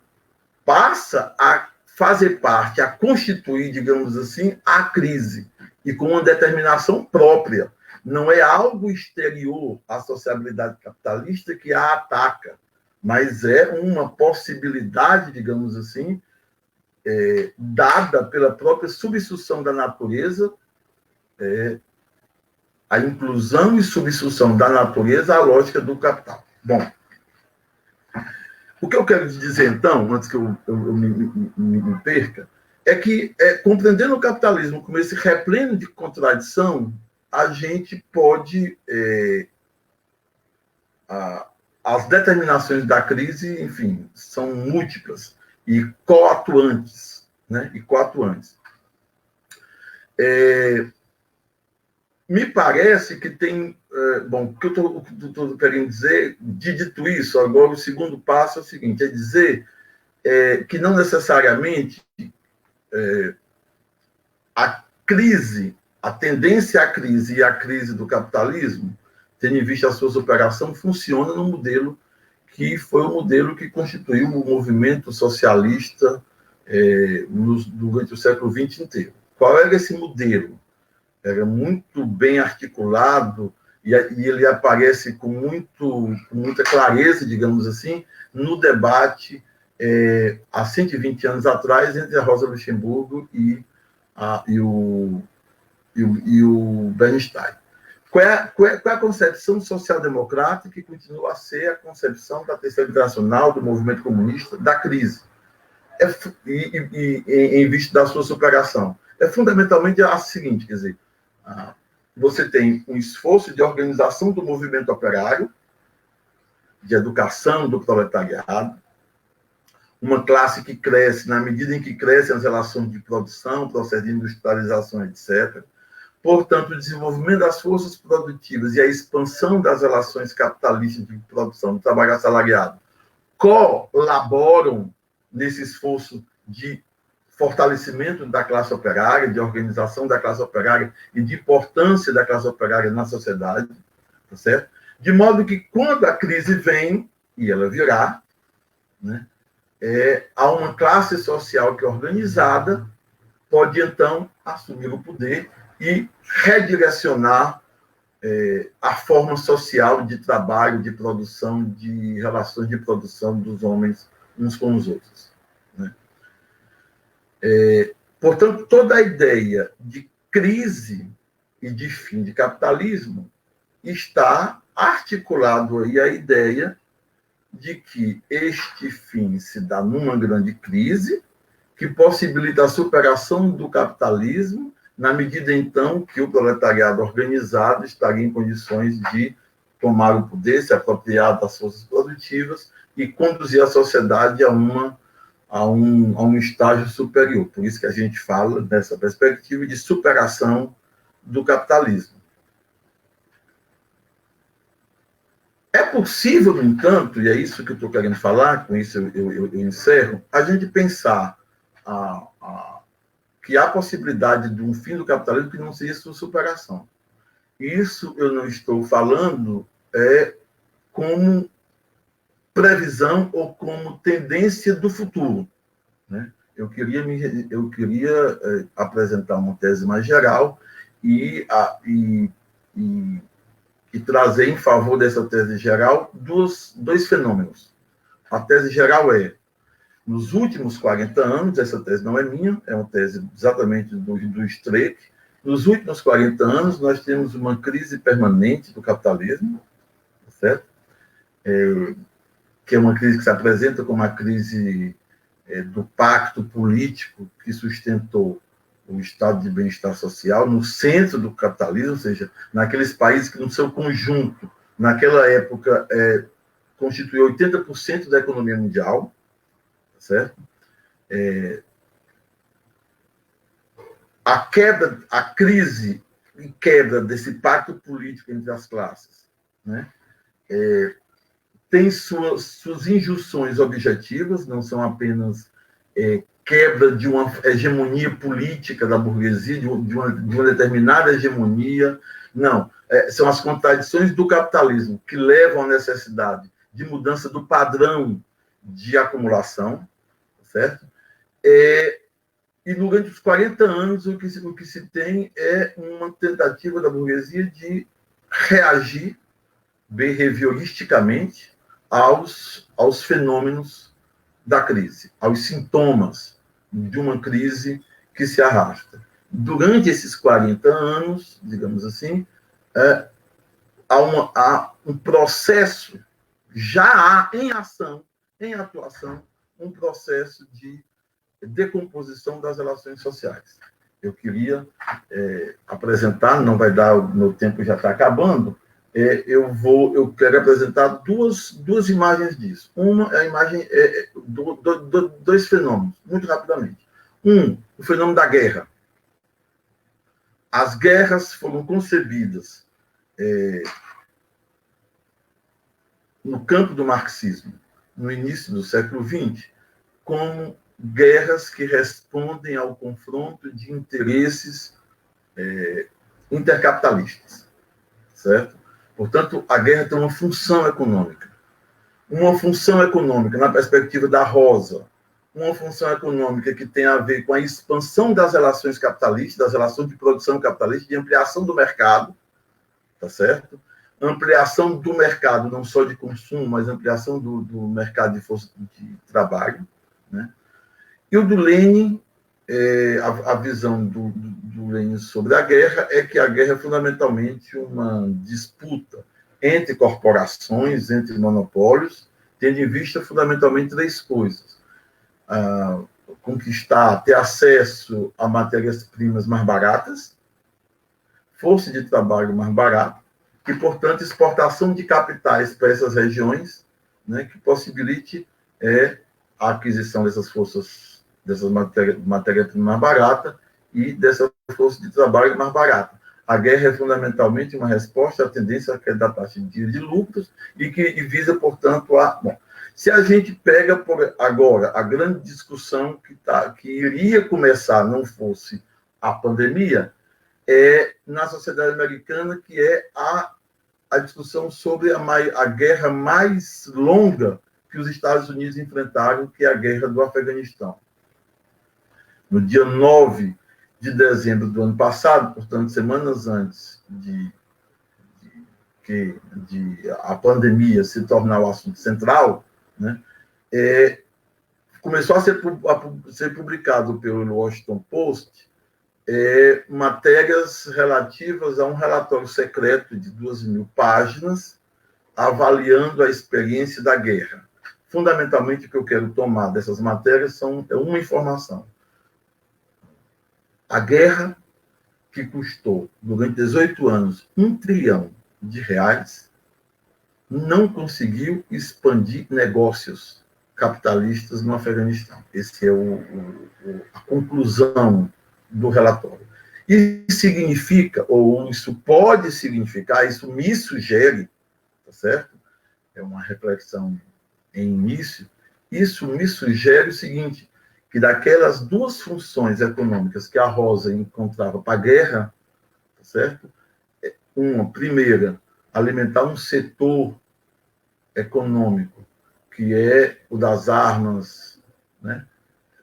Speaker 3: passa a fazer parte, a constituir, digamos assim, a crise, e com uma determinação própria. Não é algo exterior à sociabilidade capitalista que a ataca, mas é uma possibilidade, digamos assim, dada pela própria substituição da natureza, a inclusão e substituição da natureza à lógica do capital. Bom, o que eu quero dizer, então, antes que eu me perca, é que, compreendendo o capitalismo como esse repleno de contradição, a gente pode... as determinações da crise, enfim, são múltiplas e coatuantes, né? E coatuantes. Me parece que tem... bom, o que eu estou querendo dizer, dito isso, agora o segundo passo é o seguinte, é dizer que não necessariamente a crise, a tendência à crise e a crise do capitalismo, tendo em vista a sua superação, funciona no modelo que foi o modelo que constituiu o movimento socialista durante o século XX inteiro. Qual era esse modelo? Era muito bem articulado e ele aparece com muita clareza, digamos assim, no debate há 120 anos atrás entre a Rosa Luxemburgo e o Bernstein. Qual é a concepção social-democrata que continua a ser a concepção da Terceira Internacional, do movimento comunista, da crise, em vista da sua superação? É fundamentalmente a seguinte, quer dizer, você tem um esforço de organização do movimento operário, de educação do proletariado, uma classe que cresce na medida em que crescem as relações de produção, processo de industrialização, etc. Portanto, o desenvolvimento das forças produtivas e a expansão das relações capitalistas de produção do trabalho assalariado colaboram nesse esforço de fortalecimento da classe operária, de organização da classe operária e de importância da classe operária na sociedade, tá certo? De modo que, quando a crise vem, e ela virá, né, há uma classe social que é organizada, pode, então, assumir o poder e redirecionar a forma social de trabalho, de produção, de relações de produção dos homens uns com os outros. Né? Portanto, toda a ideia de crise e de fim de capitalismo está articulado aí a ideia de que este fim se dá numa grande crise que possibilita a superação do capitalismo na medida, então, que o proletariado organizado estaria em condições de tomar o poder, se apropriar das forças produtivas e conduzir a sociedade a um estágio superior. Por isso que a gente fala, nessa perspectiva, de superação do capitalismo. É possível, no entanto, e é isso que eu estou querendo falar, com isso eu encerro, a gente pensar que há possibilidade de um fim do capitalismo que não seja sua superação. Isso eu não estou falando como previsão ou como tendência do futuro. Né? Eu queria apresentar uma tese mais geral e trazer em favor dessa tese geral dois fenômenos. A tese geral nos últimos 40 anos, essa tese não é minha, é uma tese exatamente do Streeck, nos últimos 40 anos nós temos uma crise permanente do capitalismo, certo? Que é uma crise que se apresenta como a crise do pacto político que sustentou o estado de bem-estar social no centro do capitalismo, ou seja, naqueles países que, no seu conjunto, naquela época, constituiu 80% da economia mundial, certo? A crise e quebra desse pacto político entre as classes, né? Tem suas injunções objetivas, não são apenas quebra de uma hegemonia política da burguesia, de uma determinada hegemonia. Não, são as contradições do capitalismo que levam à necessidade de mudança do padrão de acumulação, certo? E durante os 40 anos o que se tem é uma tentativa da burguesia de reagir behavioristicamente aos fenômenos da crise, aos sintomas de uma crise que se arrasta. Durante esses 40 anos, digamos assim, há um processo, já há em ação, em atuação, um processo de decomposição das relações sociais. Eu queria apresentar, não vai dar, o meu tempo já está acabando, eu quero apresentar duas imagens disso. Uma é a imagem, dois fenômenos, muito rapidamente. O fenômeno da guerra. As guerras foram concebidas no campo do marxismo, no início do século XX, como guerras que respondem ao confronto de interesses intercapitalistas, certo? Portanto, a guerra tem uma função econômica. Uma função econômica na perspectiva da Rosa, uma função econômica que tem a ver com a expansão das relações capitalistas, das relações de produção capitalista, de ampliação do mercado, tá certo? Ampliação do mercado, não só de consumo, mas ampliação do mercado de força de trabalho, né? E o do Lenin, a visão do Lenin sobre a guerra é que a guerra é fundamentalmente uma disputa entre corporações, entre monopólios, tendo em vista fundamentalmente três coisas. Conquistar, ter acesso a matérias-primas mais baratas, força de trabalho mais barata, e, portanto, exportação de capitais para essas regiões, né, que possibilite a aquisição dessas forças, dessas matérias-primas mais baratas e dessa força de trabalho mais barata. A guerra é fundamentalmente uma resposta à tendência da taxa de lucros e visa, portanto, Bom, se a gente pega agora a grande discussão que iria começar, não fosse a pandemia, na sociedade americana, que é a discussão sobre a guerra mais longa que os Estados Unidos enfrentaram, que é a guerra do Afeganistão. No dia 9 de dezembro do ano passado, portanto, semanas antes de a pandemia se tornar o assunto central, né, começou a ser publicado pelo Washington Post matérias relativas a um relatório secreto de 2.000 páginas, avaliando a experiência da guerra. Fundamentalmente, o que eu quero tomar dessas matérias é uma informação. A guerra, que custou, durante 18 anos, R$1 trilhão, não conseguiu expandir negócios capitalistas no Afeganistão. Essa é a conclusão do relatório. Isso significa, ou isso pode significar, isso me sugere, tá certo? É uma reflexão em início, isso me sugere o seguinte, que daquelas duas funções econômicas que a Rosa encontrava para a guerra, tá certo? Uma, primeira, alimentar um setor econômico, que é o das armas, né,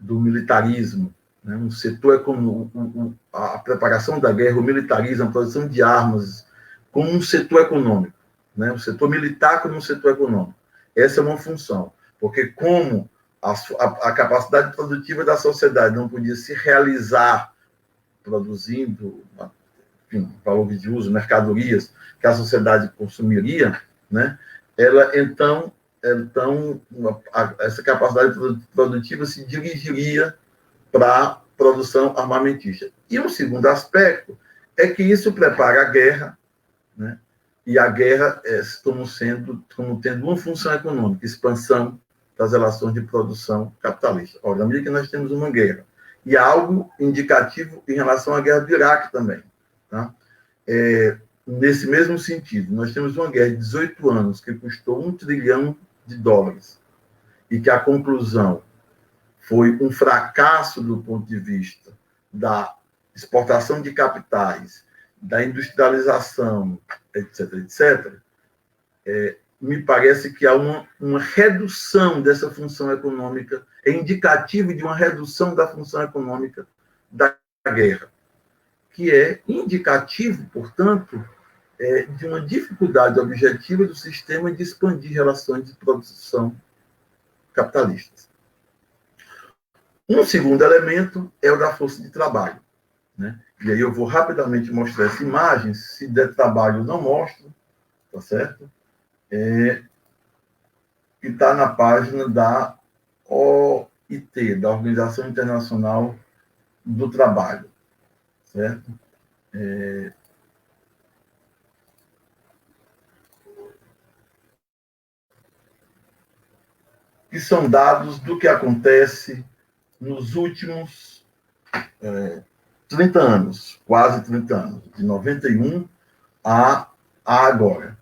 Speaker 3: do militarismo, né, um setor econômico, a preparação da guerra, o militarismo, a produção de armas, como um setor econômico, né, um setor militar como um setor econômico. Essa é uma função, porque como a capacidade produtiva da sociedade não podia se realizar produzindo, enfim, valores de uso, mercadorias que a sociedade consumiria, né, então essa capacidade produtiva se dirigiria para a produção armamentista. E um segundo aspecto é que isso prepara a guerra, né, e a guerra como tendo uma função econômica, expansão das relações de produção capitalista. Ora, na medida que nós temos uma guerra, e há algo indicativo em relação à guerra do Iraque também, tá? Nesse mesmo sentido, nós temos uma guerra de 18 anos que custou $1 trilhão, e que a conclusão foi um fracasso do ponto de vista da exportação de capitais, da industrialização, etc., etc., me parece que há uma redução dessa função econômica, é indicativo de uma redução da função econômica da guerra, que é indicativo, portanto, de uma dificuldade objetiva do sistema de expandir relações de produção capitalistas. Um segundo elemento é o da força de trabalho, né? E aí eu vou rapidamente mostrar essa imagem, se der trabalho eu não mostro, tá certo? Que está na página da OIM, OIT, da Organização Internacional do Trabalho, certo? Que são dados do que acontece nos últimos 30 anos, quase 30 anos, de 91 a agora.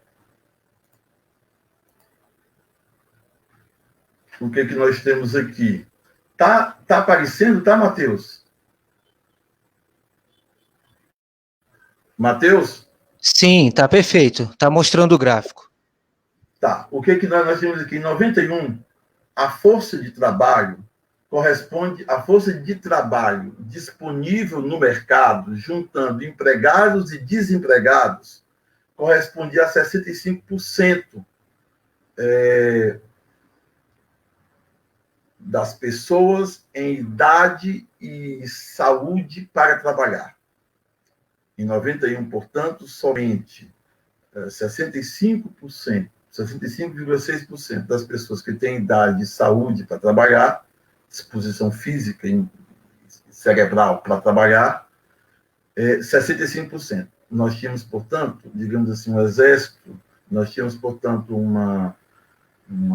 Speaker 3: O que nós temos aqui? Tá aparecendo, tá, Matheus? Matheus?
Speaker 1: Sim, tá perfeito. Tá mostrando o gráfico.
Speaker 3: Tá. O que nós temos aqui? Em 91, a força de trabalho corresponde à força de trabalho disponível no mercado, juntando empregados e desempregados, correspondia a 65% das pessoas em idade e saúde para trabalhar. Em 91, portanto, somente 65,6% das pessoas que têm idade e saúde para trabalhar, disposição física e cerebral para trabalhar, 65%. Nós tínhamos, portanto, digamos assim, um exército, nós tínhamos, portanto, uma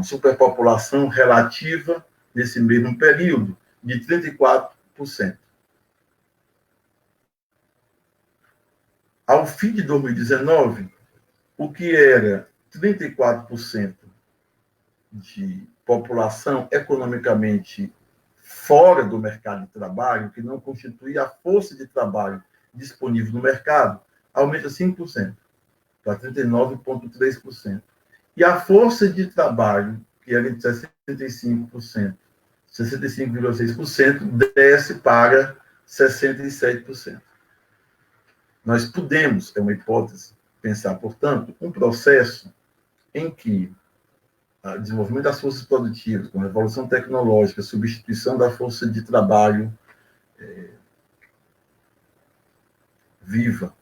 Speaker 3: superpopulação relativa nesse mesmo período de 34%. Ao fim de 2019, o que era 34% de população economicamente fora do mercado de trabalho, que não constituía a força de trabalho disponível no mercado, aumenta 5%, para 39,3%. E a força de trabalho, que era de 65,6%, desce para 67%. Nós podemos, é uma hipótese, pensar, portanto, um processo em que o desenvolvimento das forças produtivas, com a revolução tecnológica, a substituição da força de trabalho viva,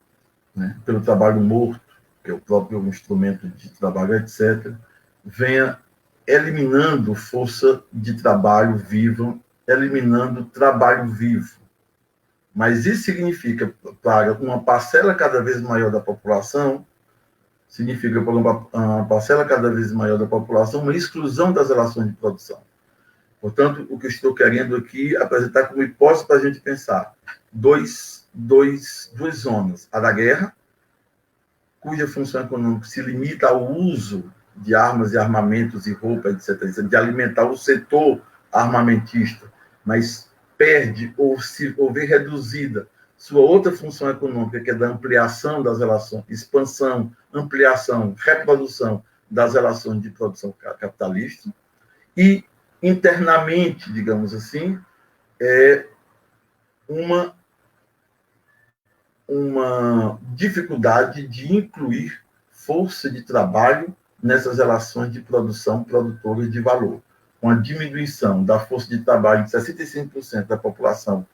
Speaker 3: né, pelo trabalho morto, que é o próprio instrumento de trabalho, etc., venha eliminando força de trabalho viva, eliminando trabalho vivo. Mas isso significa, para uma parcela cada vez maior da população, significa, para uma parcela cada vez maior da população, uma exclusão das relações de produção. Portanto, o que eu estou querendo aqui apresentar como hipótese para a gente pensar. Duas zonas. A da guerra, cuja função econômica se limita ao uso de armas e armamentos e roupa, etc., de alimentar o setor armamentista, mas perde ou vê reduzida sua outra função econômica, que é da ampliação das relações, expansão, ampliação, reprodução das relações de produção capitalista, e internamente, digamos assim, uma dificuldade de incluir força de trabalho nessas relações de produção produtora de valor, com a diminuição da força de trabalho de 65% da população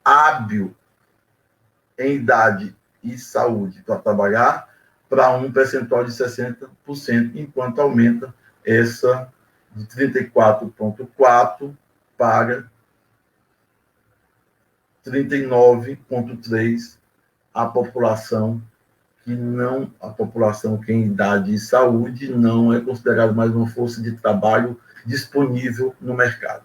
Speaker 3: hábil em idade e saúde para trabalhar, para um percentual de 60%, enquanto aumenta essa de 34,4% para 39,3% a população que em idade e saúde não é considerada mais uma força de trabalho disponível no mercado.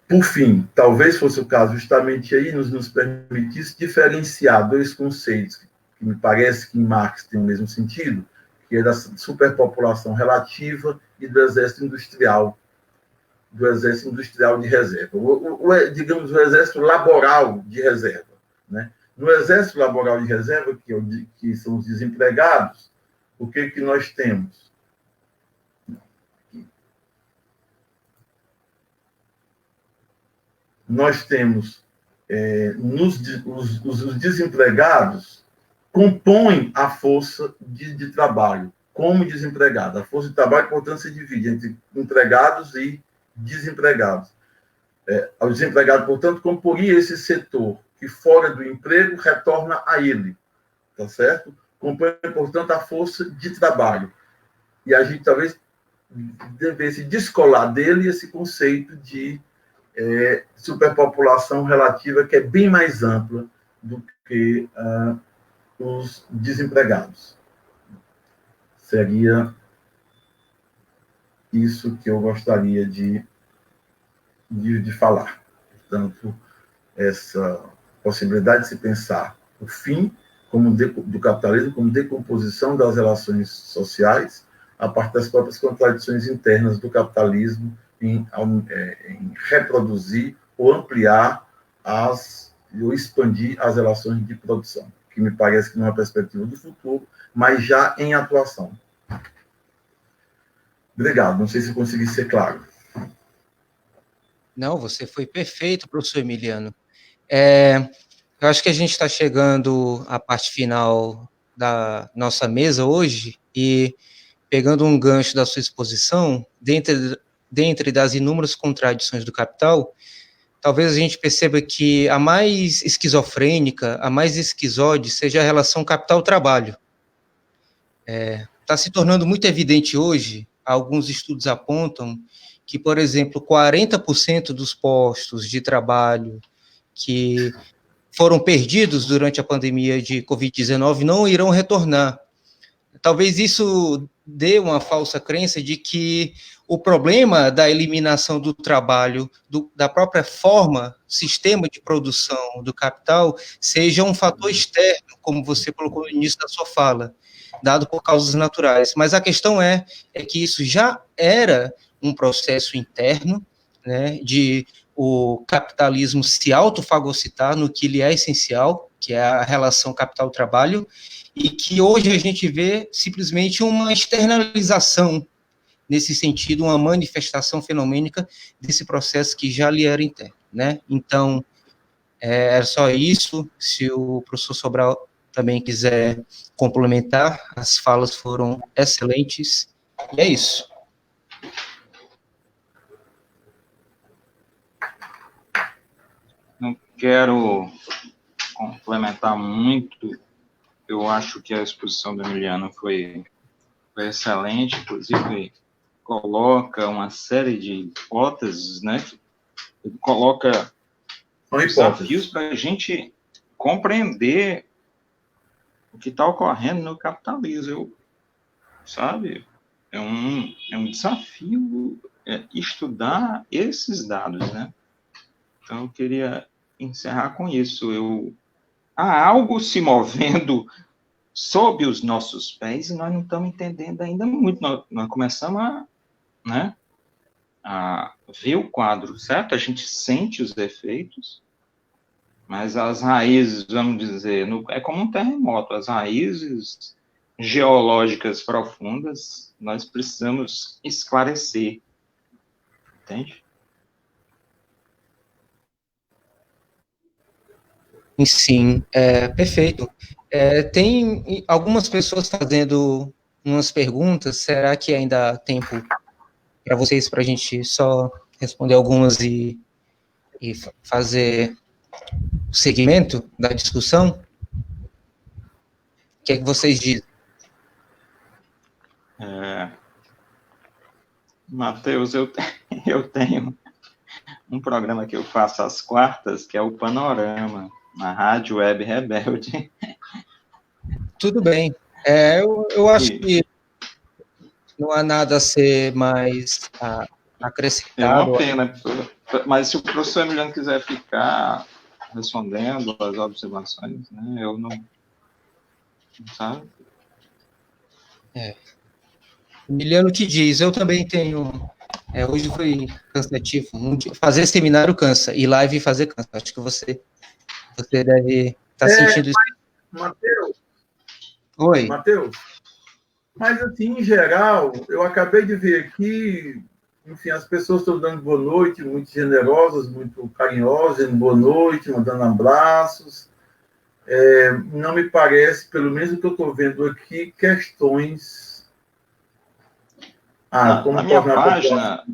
Speaker 3: Por fim, talvez fosse o caso justamente aí nos permitisse diferenciar dois conceitos que me parece que em Marx tem o mesmo sentido, que é da superpopulação relativa e do exército industrial de reserva. Digamos, o exército laboral de reserva, né? No exército laboral de reserva, que são os desempregados, o que nós temos? Nós temos os desempregados compõem a força de trabalho como desempregado. A força de trabalho, portanto, se divide entre empregados e desempregados. O desempregado, portanto, comporia esse setor que, fora do emprego, retorna a ele, tá certo? Compõe, portanto, a força de trabalho. E a gente talvez devesse descolar dele esse conceito de superpopulação relativa, que é bem mais ampla do que os desempregados. Seria isso que eu gostaria de falar. Portanto, essa possibilidade de se pensar o fim do capitalismo como decomposição das relações sociais a partir das próprias contradições internas do capitalismo em reproduzir ou ampliar ou expandir as relações de produção, que me parece que não é uma perspectiva do futuro, mas já em atuação. Obrigado, não sei se consegui ser claro.
Speaker 1: Não, você foi perfeito, professor Emiliano. Eu acho que a gente está chegando à parte final da nossa mesa hoje e, pegando um gancho da sua exposição, dentre das inúmeras contradições do capital, talvez a gente perceba que a mais esquizofrênica, a mais esquizode, seja a relação capital-trabalho. Está se tornando muito evidente hoje, alguns estudos apontam que, por exemplo, 40% dos postos de trabalho que foram perdidos durante a pandemia de Covid-19 não irão retornar. Talvez isso dê uma falsa crença de que o problema da eliminação do trabalho, da própria forma, sistema de produção do capital, seja um fator externo, como você colocou no início da sua fala, dado por causas naturais. Mas a questão é que isso já era um processo interno, né, de o capitalismo se autofagocitar no que lhe é essencial, que é a relação capital-trabalho, e que hoje a gente vê simplesmente uma externalização, nesse sentido, uma manifestação fenomênica desse processo que já lhe era interno, né? Então, era só isso. Se o professor Sobral também quiser complementar, as falas foram excelentes, e é isso.
Speaker 2: Não quero complementar muito. Eu acho que a exposição do Emiliano foi excelente, inclusive coloca uma série de hipóteses, né? Coloca desafios para a gente compreender o que está ocorrendo no capitalismo, sabe? É um desafio estudar esses dados, né? Então, eu queria encerrar com isso. Há algo se movendo sob os nossos pés e nós não estamos entendendo ainda muito. Nós começamos a ver o quadro, certo? A gente sente os efeitos, mas as raízes, vamos dizer, é como um terremoto, as raízes geológicas profundas, nós precisamos esclarecer, entende?
Speaker 1: Sim, perfeito. Tem algumas pessoas fazendo umas perguntas, será que ainda há tempo para vocês, para a gente só responder algumas e fazer o segmento da discussão? O que é que vocês dizem?
Speaker 2: Matheus, eu tenho um programa que eu faço às quartas, que é o Panorama, na Rádio Web Rebelde.
Speaker 1: Tudo bem. Eu acho que não há nada a ser mais acrescentado.
Speaker 2: É uma pena, mas se o professor Emiliano quiser ficar respondendo as observações, né, eu não sabe?
Speaker 1: Emiliano que diz, eu também tenho... hoje foi cansativo. Fazer seminário cansa, e live fazer cansa. Acho que você deve estar sentindo isso.
Speaker 3: Matheus.
Speaker 1: Oi.
Speaker 3: Matheus. Mas, assim, em geral, eu acabei de ver aqui, enfim, as pessoas estão dando boa noite, muito generosas, muito carinhosas, dando boa noite, mandando abraços. Não me parece, pelo menos o que eu estou vendo aqui, questões...
Speaker 2: na minha página,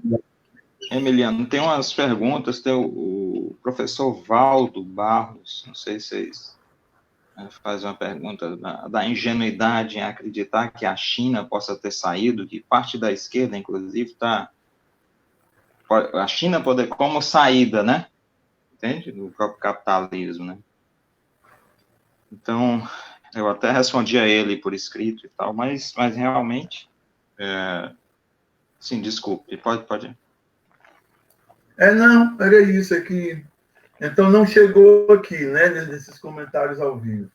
Speaker 2: Emiliano, tem umas perguntas, tem o professor Valdo Barros, não sei se vocês faz uma pergunta da ingenuidade em acreditar que a China possa ter saído, que parte da esquerda, inclusive, a China poder como saída, né? Entende? Do próprio capitalismo, né? Então, eu até respondi a ele por escrito e tal, mas realmente, sim, desculpe, pode.
Speaker 3: Não, era isso, é que... Então, não chegou aqui, né, nesses comentários ao vivo.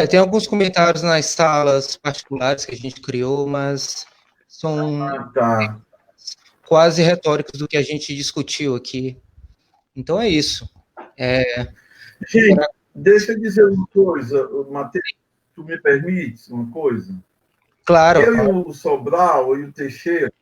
Speaker 1: Tem alguns comentários nas salas particulares que a gente criou, mas são quase retóricos do que a gente discutiu aqui. Então, é isso.
Speaker 3: Gente, deixa eu dizer uma coisa, Matheus, tu me permite uma coisa?
Speaker 1: Claro.
Speaker 3: Eu e o Sobral e o Teixeira,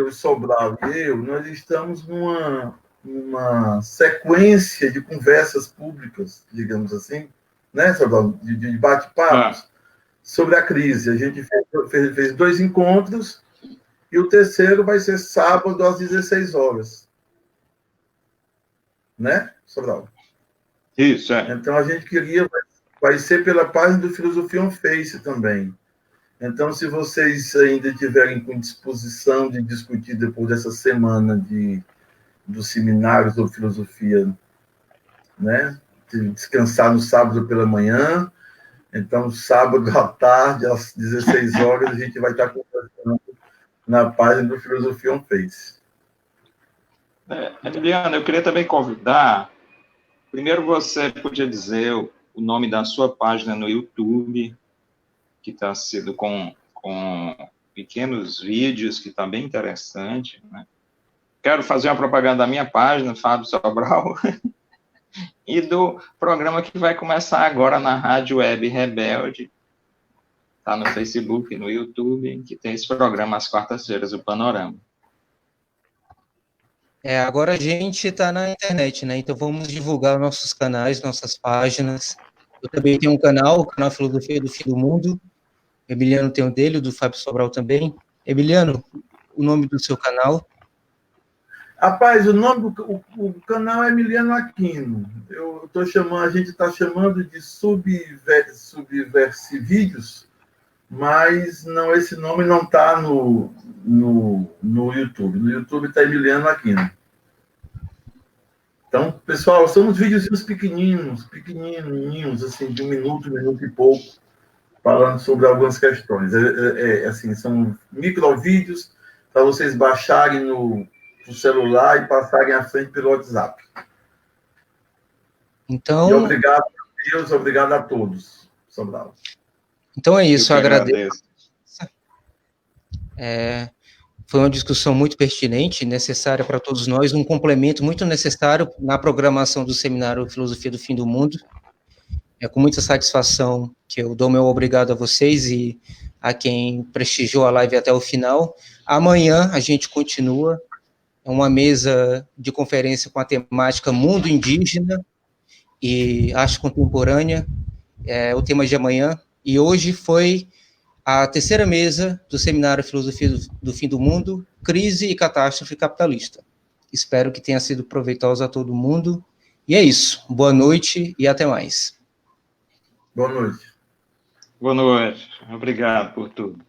Speaker 3: o Sobral e eu, nós estamos numa sequência de conversas públicas, digamos assim, né, Sobral, de bate-papos sobre a crise. A gente fez 2 encontros e o terceiro vai ser sábado às 16 horas. Né, Sobral?
Speaker 2: Isso,
Speaker 3: Então, a gente queria... Vai ser pela página do Filosofia on Face também. Então, se vocês ainda tiverem com disposição de discutir depois dessa semana dos seminários do Filosofia, né? De descansar no sábado pela manhã, então, sábado à tarde, às 16 horas, a gente vai estar conversando na página do Filosofia on Face.
Speaker 2: Emiliano, eu queria também convidar, primeiro você podia dizer o nome da sua página no YouTube, que está sendo com pequenos vídeos, que está bem interessante, né? Quero fazer uma propaganda da minha página, Fábio Sobral, e do programa que vai começar agora na Rádio Web Rebelde, está no Facebook, no YouTube, que tem esse programa às quartas-feiras, o Panorama.
Speaker 1: Agora a gente está na internet, né? Então vamos divulgar nossos canais, nossas páginas. Eu também tenho um canal, o canal Filosofia do Fim do Mundo. Emiliano tem o dele, o do Fábio Sobral também. Emiliano, o nome do seu canal?
Speaker 3: Rapaz, o nome do canal é Emiliano Aquino. A gente está chamando de Subversivídeos, mas não, esse nome não está no YouTube. No YouTube está Emiliano Aquino. Então, pessoal, são uns videozinhos pequenininhos, assim, de 1 minuto e pouco, falando sobre algumas questões. Assim, são microvídeos para vocês baixarem no celular e passarem à frente pelo WhatsApp.
Speaker 1: Então...
Speaker 3: E obrigado a Deus, obrigado a todos, Sobral.
Speaker 1: Então é isso, eu agradeço. Foi uma discussão muito pertinente, necessária para todos nós, um complemento muito necessário na programação do seminário Filosofia do Fim do Mundo. É com muita satisfação que eu dou meu obrigado a vocês e a quem prestigiou a live até o final. Amanhã a gente continua, uma mesa de conferência com a temática Mundo Indígena e Arte Contemporânea, o tema de amanhã, e hoje foi a terceira mesa do Seminário Filosofia do Fim do Mundo, Crise e Catástrofe Capitalista. Espero que tenha sido proveitosa a todo mundo. E é isso. Boa noite e até mais.
Speaker 3: Boa noite.
Speaker 2: Boa noite. Obrigado por tudo.